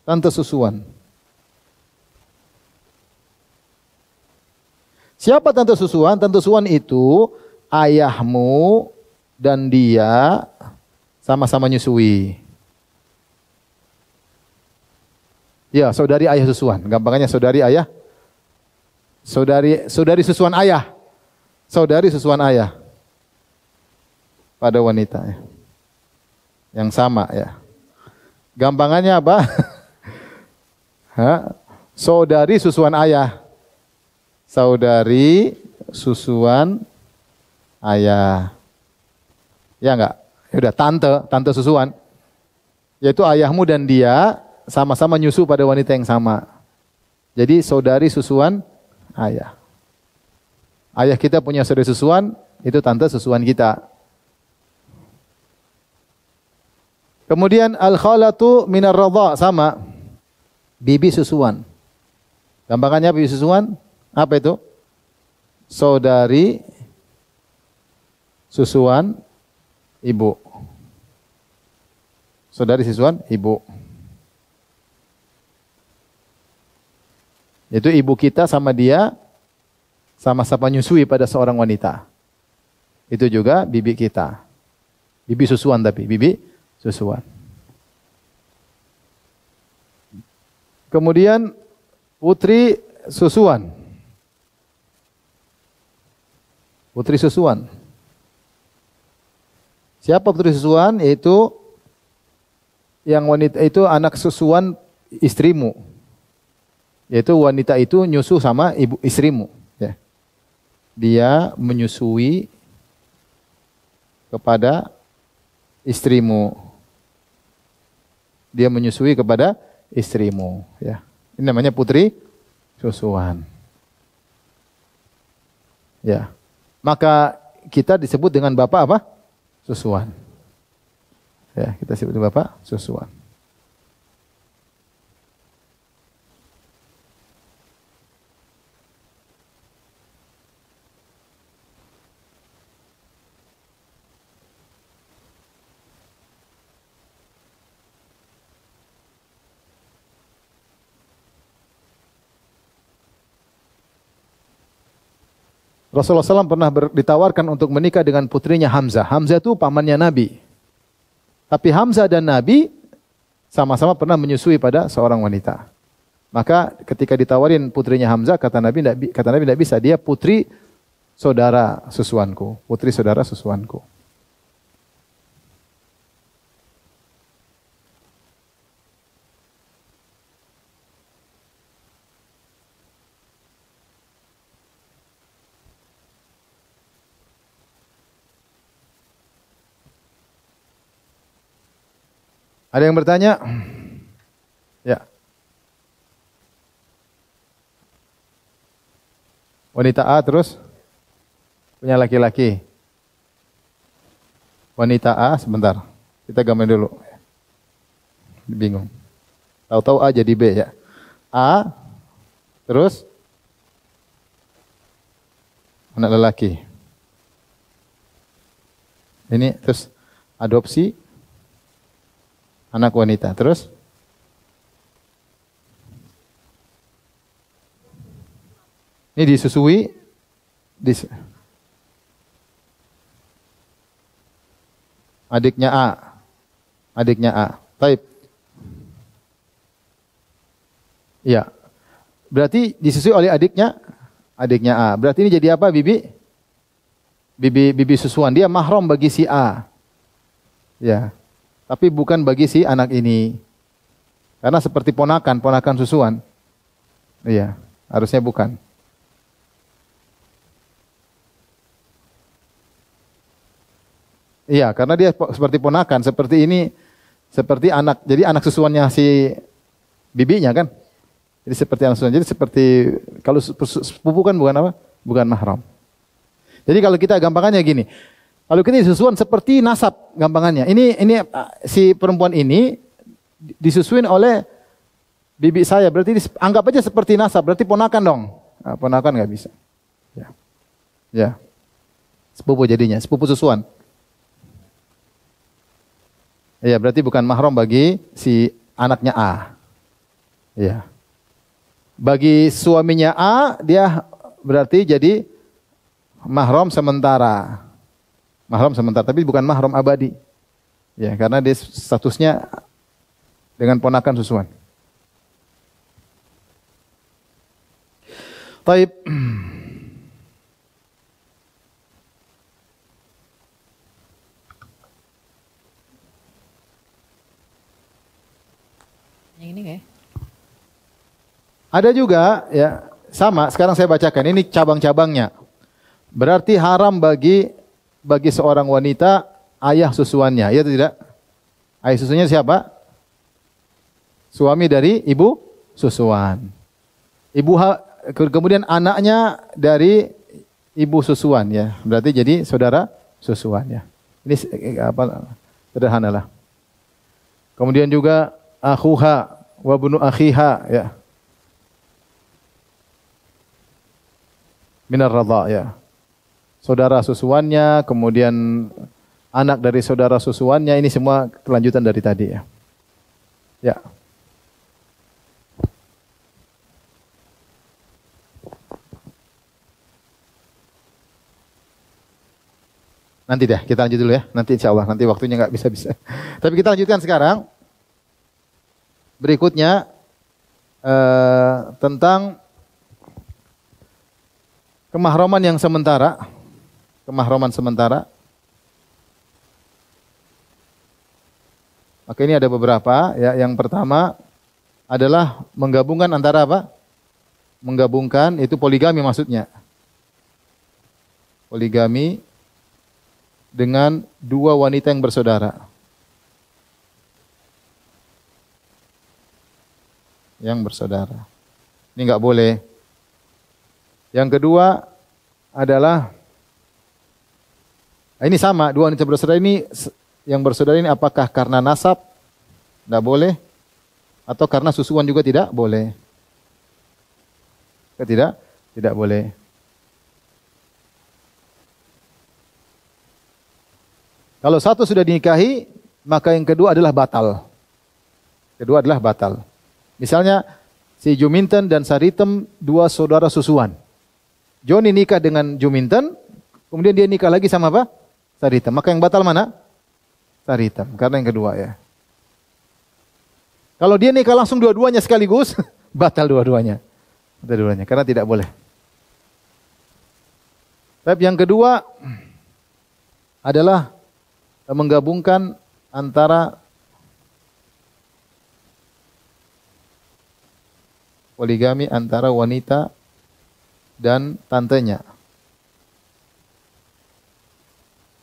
Tante susuan. Siapa tante susuan? Tante susuan itu ayahmu dan dia sama-sama nyusui. Ya, saudari ayah susuan. Gampangnya saudari ayah. Saudari susuan ayah. Saudari susuan ayah. Pada wanita, ya. Yang sama, ya. Gampangannya apa? Saudari susuan ayah. Saudari susuan ayah. Ya enggak? Ya udah, tante susuan. Yaitu ayahmu dan dia sama-sama nyusu pada wanita yang sama. Jadi saudari susuan ayah. Ayah kita punya saudari susuan, itu tante susuan kita. Kemudian al-khalatu minar radha', sama. Bibi susuan. Gampangannya bibi susuan, apa itu? Saudari susuan ibu. Saudari susuan ibu. Itu ibu kita sama dia sama-sama nyusui pada seorang wanita. Itu juga bibi kita. Bibi susuan tapi, bibi susuan. Kemudian putri susuan. Putri susuan. Siapa putri susuan? Yaitu yang wanita itu anak susuan istrimu. Yaitu wanita itu nyusu sama ibu istrimu. Ya. Dia menyusui kepada istrimu. Dia menyusui kepada istrimu, ya. Ini namanya putri susuan. Ya. Maka kita disebut dengan bapak apa? Susuan. Ya, kita sebut bapak susuan. Rasulullah SAW pernah ditawarkan untuk menikah dengan putrinya Hamzah. Hamzah itu pamannya Nabi. Tapi Hamzah dan Nabi sama-sama pernah menyusui pada seorang wanita. Maka ketika ditawarin putrinya Hamzah, kata Nabi tidak bisa. Dia putri saudara susuanku. Putri saudara susuanku. Ada yang bertanya? Ya. Wanita A terus punya laki-laki. Wanita A, sebentar. Kita gambar dulu. Bingung. Tahu-tahu A jadi B ya. A terus anak lelaki. Ini terus adopsi anak wanita. Terus ini disusui adiknya A. Adiknya A. Baik. Iya. Berarti disusui oleh adiknya A. Berarti ini jadi apa, Bibi? Bibi susuan. Dia mahram bagi si A. Ya. Tapi bukan bagi si anak ini. Karena seperti ponakan susuan. Iya, harusnya bukan. Iya, karena dia seperti ponakan, seperti ini, seperti anak. Jadi anak susuannya si bibinya kan. Jadi seperti anak susuan. Jadi seperti kalau sepupu kan bukan apa? Bukan mahram. Jadi kalau kita gampangannya gini. Kalau kita disusuan seperti nasab gampangannya. Ini si perempuan ini disusuin oleh bibi saya. Berarti anggap aja seperti nasab. Berarti ponakan dong. Nah, ponakan nggak bisa. Ya. Ya. Sepupu jadinya. Sepupu susuan. Ya, berarti bukan mahram bagi si anaknya A. Ya. Bagi suaminya A, dia berarti jadi mahram sementara. Mahram sementara, tapi bukan mahram abadi. Ya, karena dia statusnya dengan ponakan susuan. Taib. Yang ini kayak? Ada juga, ya, sama. Sekarang saya bacakan. Ini cabang-cabangnya. Berarti haram bagi seorang wanita ayah susuannya, ya atau tidak? Ayah susunya siapa? Suami dari ibu susuan. Kemudian anaknya dari ibu susuan, ya. Berarti jadi saudara susuan, ya. Ini apa? Sederhana lah. Kemudian juga akhuha wa bunu akhiha, ya. Minar radha, ya. Saudara susuannya, kemudian anak dari saudara susuannya, ini semua kelanjutan dari tadi, ya. Ya. Nanti deh, kita lanjut dulu ya. Nanti insya Allah, nanti waktunya nggak bisa-bisa. Tapi kita lanjutkan sekarang. Berikutnya tentang kemahraman yang sementara. Kemahraman sementara. Maka ini ada beberapa. Ya, yang pertama adalah menggabungkan antara apa? Menggabungkan itu poligami maksudnya. Poligami dengan dua wanita yang bersaudara. Yang bersaudara. Ini enggak boleh. Yang kedua adalah ini sama, dua wanita bersaudara ini, yang bersaudara ini apakah karena nasab? Enggak boleh. Atau karena susuan juga tidak boleh. Tidak boleh. Kalau satu sudah dinikahi, maka yang kedua adalah batal. Kedua adalah batal. Misalnya si Juminten dan Saritem dua saudara susuan. Joni nikah dengan Juminten, kemudian dia nikah lagi sama apa? Saritem. Maka yang batal mana? Saritem. Karena yang kedua ya. Kalau dia nikah langsung dua-duanya sekaligus, batal dua-duanya. Batal dua-duanya. Karena tidak boleh. Tapi yang kedua adalah menggabungkan antara poligami antara wanita dan tantenya.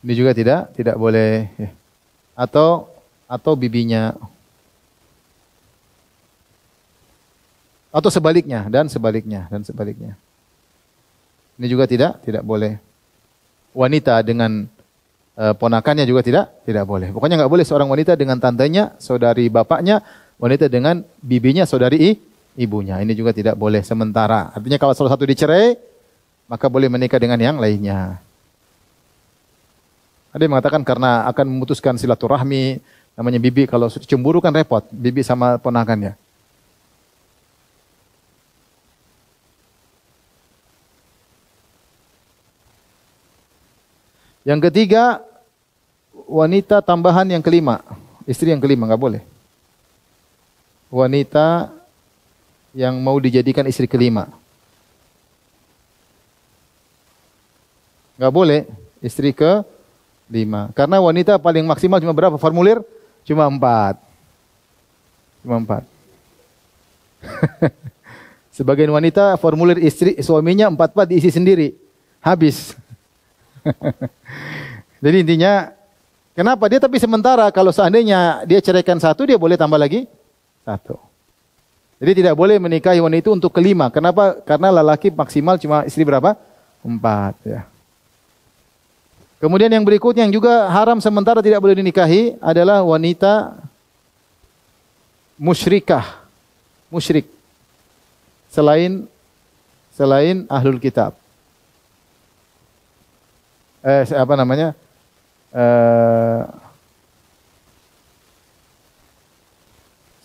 Ini juga tidak boleh. Atau bibinya. Atau sebaliknya dan sebaliknya. Ini juga tidak boleh. Wanita dengan ponakannya juga tidak boleh. Pokoknya nggak boleh seorang wanita dengan tantenya, saudari bapaknya, wanita dengan bibinya, saudari ibunya. Ini juga tidak boleh sementara. Artinya kalau salah satu dicerai, maka boleh menikah dengan yang lainnya. Ada yang mengatakan karena akan memutuskan silaturahmi, namanya bibi, kalau cemburu kan repot, bibi sama ponakannya. Yang ketiga, wanita tambahan yang kelima. Istri yang kelima, nggak boleh. Wanita yang mau dijadikan istri kelima. Nggak boleh istri kelima. Karena wanita paling maksimal cuma berapa formulir? Cuma 4. Sebagian wanita formulir istri suaminya 4 diisi sendiri. Habis. Jadi intinya, kenapa dia tapi sementara kalau seandainya dia ceraikan 1, dia boleh tambah lagi 1. Jadi tidak boleh menikahi wanita itu untuk kelima. Kenapa? Karena lelaki maksimal cuma istri berapa? 4 ya. Kemudian yang berikutnya yang juga haram sementara tidak boleh dinikahi adalah wanita musyrikah. Musyrik. Selain ahlul kitab.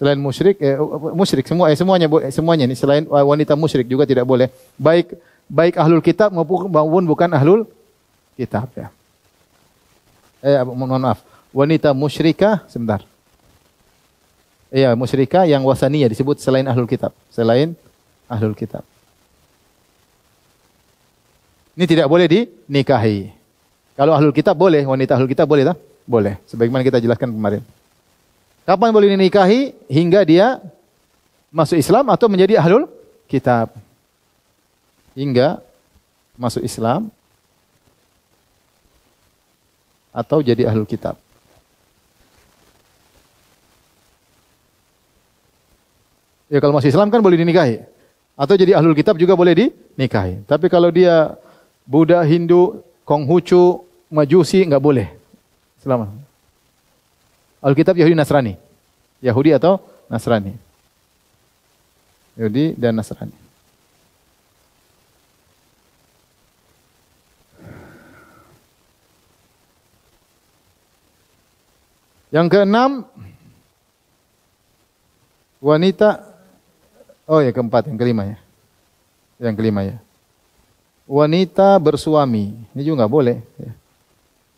Selain musyrik, semuanya ini selain wanita musyrik juga tidak boleh. Baik ahlul kitab maupun bukan ahlul kitab ya. Mohon maaf. Wanita musyrikah, sebentar. Iya, musyrikah yang wasaniyah disebut selain ahlul kitab. Selain ahlul kitab. Ini tidak boleh dinikahi. Kalau ahlul kitab boleh, wanita ahlul kitab boleh tak? Boleh. Sebagaimana kita jelaskan kemarin. Kapan boleh dinikahi? Hingga dia masuk Islam atau menjadi ahlul kitab. Hingga masuk Islam atau jadi ahlul kitab. Ya kalau masuk Islam kan boleh dinikahi. Atau jadi ahlul kitab juga boleh dinikahi. Tapi kalau dia Buddha, Hindu, Konghucu, Majusi enggak boleh. Selamat. Alkitab Yahudi Nasrani. Yahudi atau Nasrani. Yahudi dan Nasrani. Yang keenam, wanita, yang kelima ya. Yang kelima ya. Wanita bersuami. Ini juga enggak boleh ya.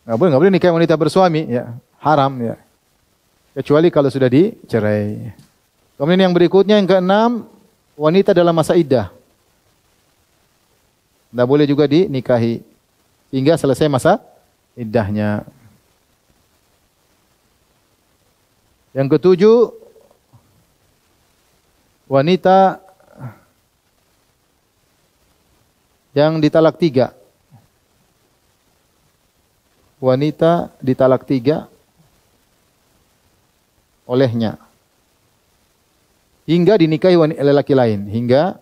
Enggak boleh nikah wanita bersuami ya, haram ya. Kecuali kalau sudah dicerai. Kemudian yang berikutnya yang keenam, wanita dalam masa iddah. Enggak boleh juga dinikahi hingga selesai masa iddahnya. Yang ketujuh, wanita yang ditalak 3. Wanita ditalak 3 olehnya. hingga dinikahi lelaki lain, hingga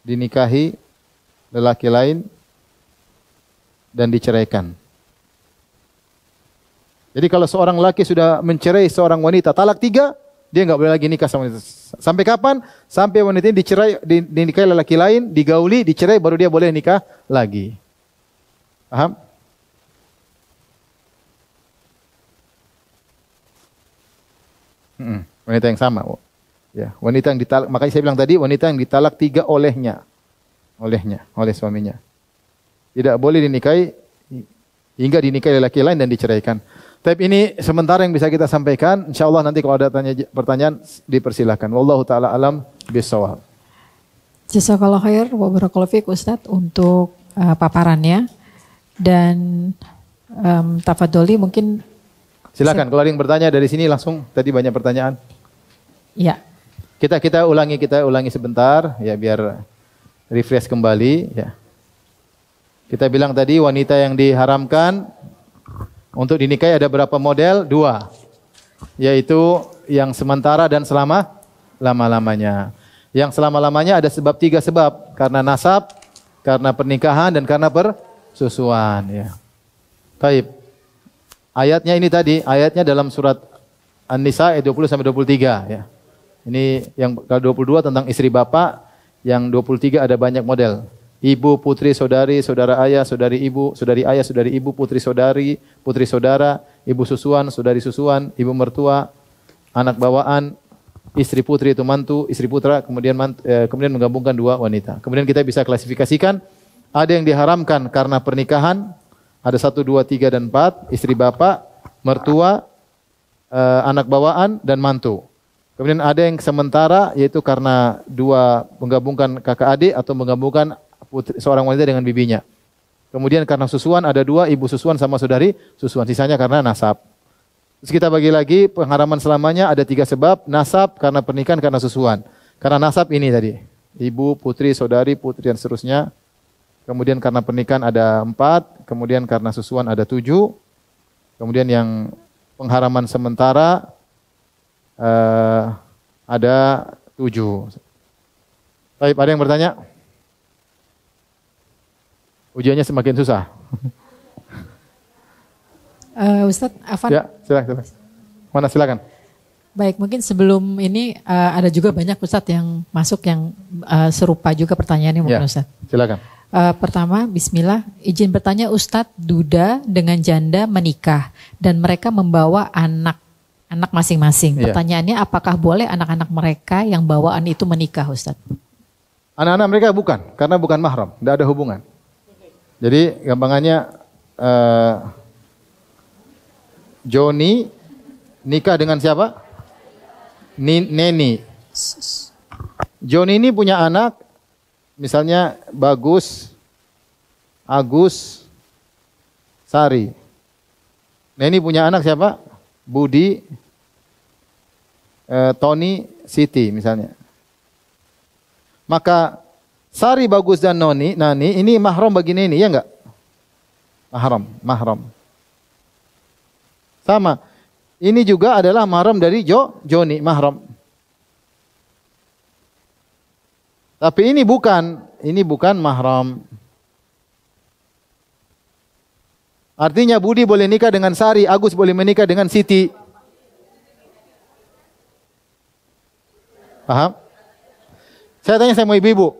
dinikahi lelaki lain dan diceraikan. Jadi kalau seorang laki sudah mencerai seorang wanita talak 3, dia nggak boleh lagi nikah sama wanita. Sampai kapan? Sampai wanita ini dinikahi lelaki lain, digauli, dicerai, baru dia boleh nikah lagi. Paham? Wanita yang sama. Ya, wanita yang ditalak, makanya saya bilang tadi wanita yang ditalak 3 oleh suaminya. Tidak boleh dinikahi hingga dinikahi lelaki lain dan diceraikan. Tapi ini sementara yang bisa kita sampaikan. InsyaAllah nanti kalau ada pertanyaan dipersilahkan. Wallahu ta'ala alam bisawab. Jazakallah khair wa barakallahu fiik Ustaz untuk paparannya. Dan tafadholi mungkin. Silakan kalau ada yang bertanya dari sini langsung. Tadi banyak pertanyaan. Ya. Kita ulangi sebentar ya biar refresh kembali ya. Kita bilang tadi wanita yang diharamkan untuk dinikahi ada berapa model? 2. Yaitu yang sementara dan selama-lamanya. Yang selama-lamanya ada 3 sebab. Karena nasab, karena pernikahan, dan karena persusuan. Ya. Taib. Ayatnya ini tadi, ayatnya dalam surat An-Nisa ayat 20-23. Ya. Ini yang ke-22 tentang istri bapak, yang 23 ada banyak model. Ibu, putri, saudari, saudara ayah, saudari ibu, saudari ayah, saudari ibu, putri saudari, putri saudara, ibu susuan, saudari susuan, ibu mertua, anak bawaan, istri putri itu mantu, istri putra, kemudian menggabungkan 2 wanita. Kemudian kita bisa klasifikasikan, ada yang diharamkan karena pernikahan, ada 1, 2, 3, dan 4, istri bapak, mertua, anak bawaan, dan mantu. Kemudian ada yang sementara, yaitu karena 2 menggabungkan kakak adik atau menggabungkan seorang wanita dengan bibinya. Kemudian karena susuan ada 2, ibu susuan sama saudari susuan. Sisanya karena nasab. Terus kita bagi lagi pengharaman selamanya ada 3 sebab. Nasab karena pernikahan, karena susuan. Karena nasab ini tadi. Ibu, putri, saudari, putri dan seterusnya. Kemudian karena pernikahan ada 4. Kemudian karena susuan ada 7. Kemudian yang pengharaman sementara ada 7. Baik, ada yang bertanya? Ujiannya semakin susah. Ustadz Afan. Ya, silakan. Mana silakan. Baik, mungkin sebelum ini ada juga banyak Ustadz yang masuk yang serupa juga pertanyaannya mungkin Ustadz. Silakan. Pertama, bismillah, izin bertanya Ustadz, duda dengan janda menikah dan mereka membawa anak masing-masing. Pertanyaannya, apakah boleh anak-anak mereka yang bawaan itu menikah Ustadz? Anak-anak mereka bukan, karena bukan mahram, tidak ada hubungan. Jadi gampangannya Joni nikah dengan siapa? Neni. Joni ini punya anak, misalnya Bagus, Agus, Sari. Neni punya anak siapa? Budi, Tony, Siti misalnya. Maka Sari, Bagus, dan Nani ini mahram bagi Neni, ya enggak? Mahram. Sama. Ini juga adalah mahram dari Joni, mahram. Tapi ini bukan mahram. Artinya Budi boleh nikah dengan Sari, Agus boleh menikah dengan Siti. Paham? Saya tanya sama ibu-ibu.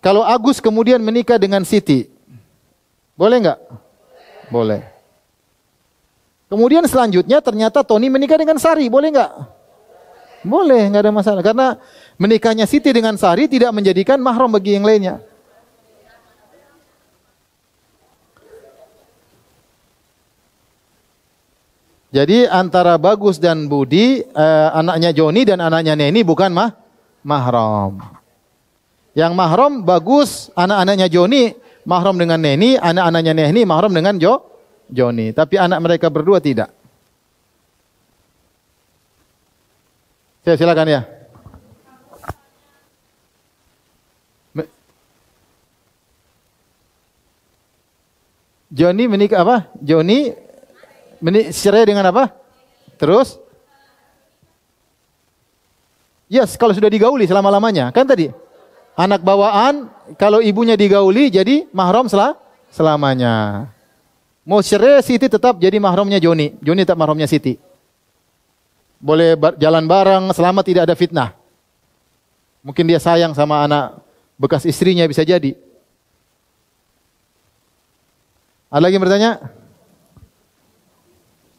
Kalau Agus kemudian menikah dengan Siti, boleh enggak? Boleh. Kemudian selanjutnya ternyata Tony menikah dengan Sari, boleh enggak? Boleh, enggak ada masalah. Karena menikahnya Siti dengan Sari tidak menjadikan mahram bagi yang lainnya. Jadi antara Bagus dan Budi, anaknya Joni dan anaknya Neni bukan mahram. Yang mahram Bagus, anak-anaknya Joni mahram dengan Neni, anak-anaknya Neni mahram dengan Joni. Tapi anak mereka berdua tidak. Saya silakan ya. Joni menikah apa? Joni cerai dengan apa? Terus? Yes, kalau sudah digauli selama-lamanya. Kan tadi, anak bawaan, kalau ibunya digauli jadi mahram selamanya. Mau cerai, Siti tetap jadi mahramnya Joni. Joni tetap mahramnya Siti. Boleh jalan bareng selama tidak ada fitnah. Mungkin dia sayang sama anak bekas istrinya, bisa jadi. Ada lagi yang bertanya?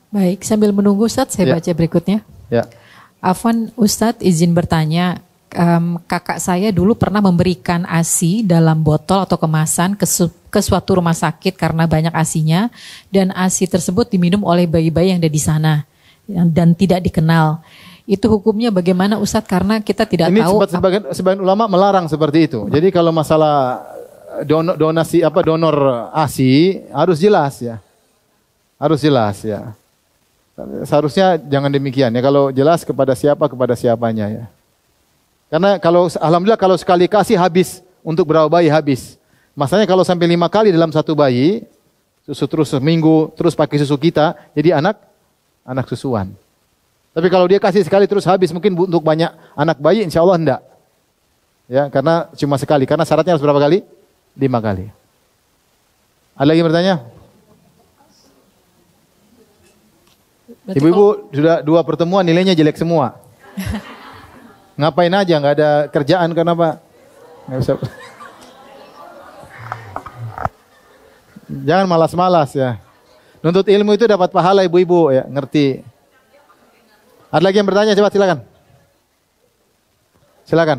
Baik, sambil menunggu Ustadz, saya baca berikutnya. Ya. Afwan, Ustadz izin bertanya, kakak saya dulu pernah memberikan ASI dalam botol atau kemasan ke suatu rumah sakit karena banyak ASInya, dan ASI tersebut diminum oleh bayi-bayi yang ada di sana dan tidak dikenal. Itu hukumnya bagaimana Ustadz? Karena kita tidak tahu. Ini sebagian ulama melarang seperti itu. Jadi kalau masalah donor ASI harus jelas ya. Harus jelas ya. Seharusnya jangan demikian ya. Kalau jelas kepada siapanya ya. Karena alhamdulillah kalau sekali kasih habis, untuk berapa bayi habis. Masalahnya kalau sampai 5 kali dalam satu bayi, susu terus seminggu, terus pakai susu kita, jadi anak susuan. Tapi kalau dia kasih sekali terus habis, mungkin untuk banyak anak bayi, insya Allah enggak. Ya, karena cuma sekali. Karena syaratnya harus berapa kali? 5 kali. Ada lagi bertanya? Ibu-ibu sudah 2 pertemuan nilainya jelek semua. Ngapain aja, nggak ada kerjaan kenapa? Nggak usah. Jangan malas-malas ya. Nuntut ilmu itu dapat pahala ibu-ibu ya, ngerti. Ada lagi yang bertanya, coba silakan. Silakan.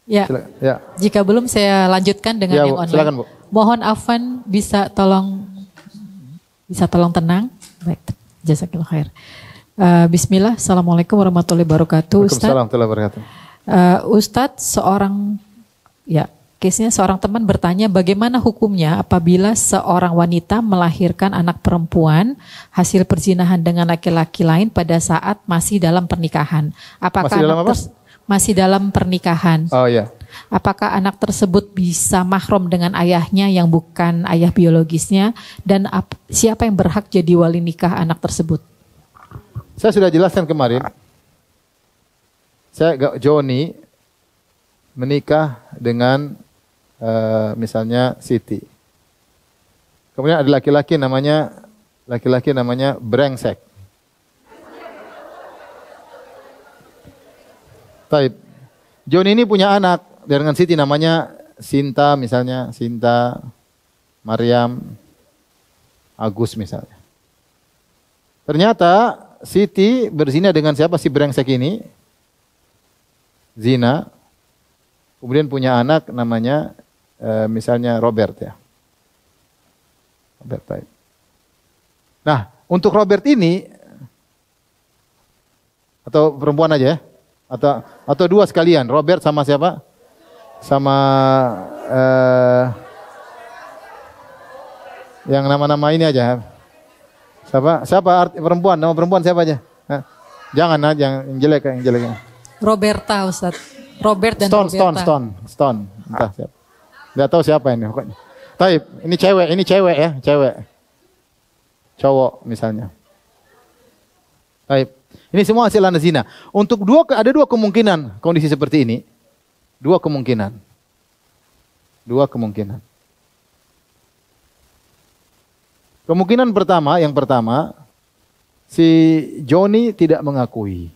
Ya. Silakan. Ya. Jika belum saya lanjutkan dengan ya, yang Bu. online. Silakan, Bu. Mohon Afwan bisa tolong tenang. Baik, jazakallahu khair. Bismillah, Assalamualaikum warahmatullahi wabarakatuh. Waalaikumsalam warahmatullahi wabarakatuh. Ustadz, case-nya seorang teman bertanya bagaimana hukumnya apabila seorang wanita melahirkan anak perempuan hasil perzinahan dengan laki-laki lain pada saat masih dalam pernikahan. Apakah masih dalam pernikahan? Oh ya. Apakah anak tersebut bisa mahram dengan ayahnya yang bukan ayah biologisnya, dan siapa yang berhak jadi wali nikah anak tersebut? Saya sudah jelaskan kemarin. Joni menikah dengan misalnya Siti. Kemudian ada laki-laki namanya Brengsek. Taib. Joni ini punya anak dengan Siti namanya Sinta misalnya, Sinta, Maryam, Agus misalnya. Ternyata Siti berzina dengan siapa si brengsek ini? Zina. Kemudian punya anak namanya misalnya Robert ya. Robert Taib. Nah, untuk Robert ini atau perempuan aja ya? Atau 2 sekalian, Robert sama siapa? Sama yang nama-nama ini aja. Siapa perempuan? Nama perempuan siapa aja? Hah? Jangan yang jelek. Roberta, Ustaz. Robert dan Roberta. Stone. Entah siapa. Enggak tahu siapa ini pokoknya. Taib, ini cewek ya, cewek. Cowok misalnya. Taib. Ini semua hasil anak zina. Ada 2 kemungkinan kondisi seperti ini. 2 kemungkinan. Kemungkinan yang pertama, si Joni tidak mengakui.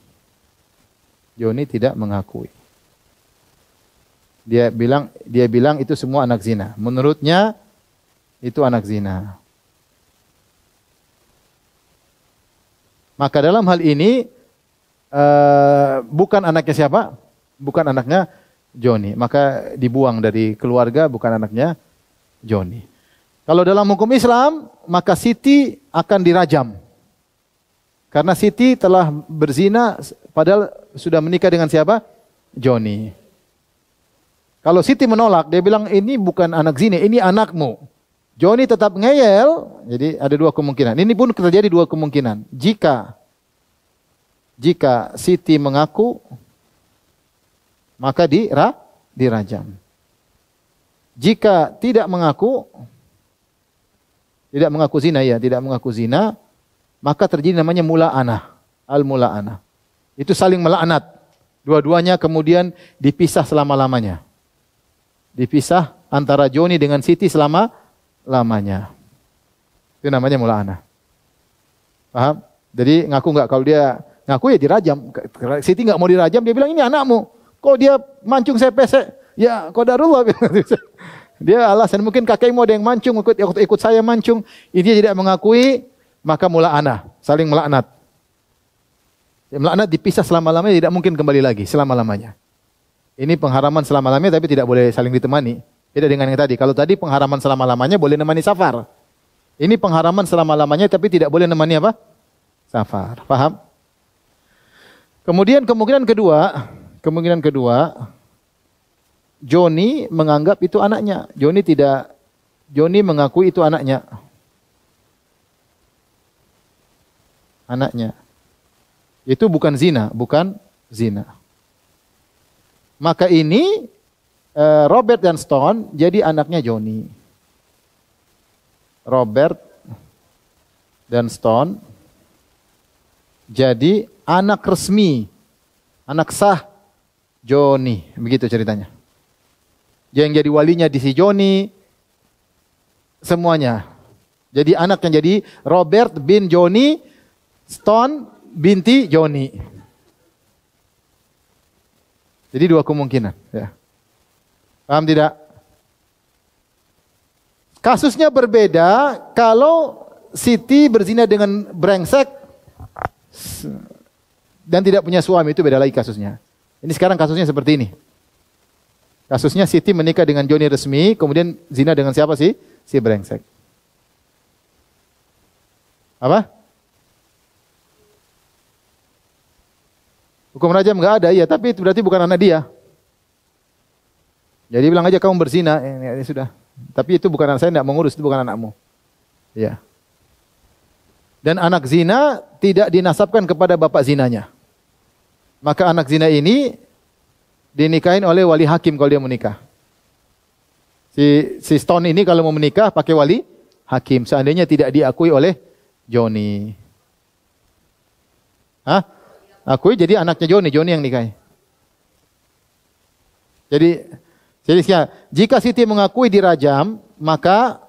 Dia bilang itu semua anak zina. Menurutnya itu anak zina. Maka dalam hal ini bukan anaknya siapa? Bukan anaknya Joni. Maka dibuang dari keluarga, bukan anaknya Joni. Kalau dalam hukum Islam, maka Siti akan dirajam. Karena Siti telah berzina padahal sudah menikah dengan siapa? Joni. Kalau Siti menolak, dia bilang ini bukan anak zina, ini anakmu. Joni tetap ngeyel, jadi ada 2 kemungkinan. Ini pun terjadi 2 kemungkinan. Jika Siti mengaku, maka dirajam. Jika tidak mengaku zina, maka terjadi namanya mula'anah, al-mula'anah. Itu saling melaknat. Dua-duanya kemudian dipisah selama-lamanya. Dipisah antara Joni dengan Siti selama-lamanya. Itu namanya mula'anah. Paham? Jadi ngaku nggak, kalau dia ngaku ya dirajam. Siti nggak mau dirajam, dia bilang ini anakmu. Kok dia mancung saya pesek? Ya qadarullah. Dia alasan mungkin kakekmu ada yang mancung, ikut saya mancung. Ini dia tidak mengakui, maka mula'anah, saling melaknat. Melaknat dipisah selama-lamanya, tidak mungkin kembali lagi selama-lamanya. Ini pengharaman selama-lamanya tapi tidak boleh saling ditemani. Beda dengan yang tadi. Kalau tadi pengharaman selama-lamanya boleh nemani safar. Ini pengharaman selama-lamanya tapi tidak boleh nemani apa? Safar. Paham? Kemudian kemungkinan kedua, Joni menganggap itu anaknya. Joni mengakui itu anaknya. Anaknya. Itu bukan zina. Maka ini Robert dan Stone jadi anaknya Joni. Robert dan Stone jadi anak resmi, anak sah Joni. Begitu ceritanya. Yang jadi walinya di si Joni, semuanya. Jadi anak yang jadi Robert bin Joni, Stone binti Joni. Jadi dua kemungkinan. Ya. Paham tidak? Kasusnya berbeda kalau Siti berzina dengan brengsek dan tidak punya suami, itu beda lagi kasusnya. Ini sekarang kasusnya seperti ini. Kasusnya Siti menikah dengan Joni resmi, kemudian zina dengan siapa sih? Si brengsek. Apa? Hukum rajam nggak ada, ya, tapi itu berarti bukan anak dia. Jadi bilang aja kamu berzina, ya sudah. Tapi itu bukan anak saya, tidak mengurus, itu bukan anakmu. Ya. Dan anak zina tidak dinasabkan kepada bapak zinanya. Maka anak zina ini dinikahin oleh wali hakim kalau dia menikah. Si Stone ini kalau mau menikah pakai wali hakim. Seandainya tidak diakui oleh Joni. Hah? Akui jadi anaknya Joni yang nikahi. Jadi jika Siti mengakui dirajam, maka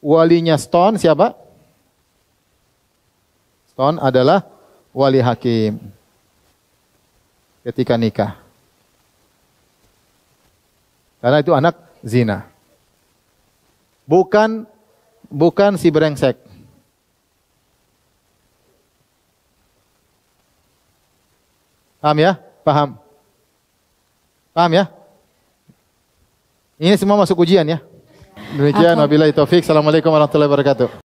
walinya Stone siapa? Stone adalah wali hakim ketika nikah. Karena itu anak zina. Bukan si brengsek. Paham ya? Paham? Paham ya? Ini semua masuk ujian ya. Demikian wabillahi taufik. Assalamualaikum warahmatullahi wabarakatuh.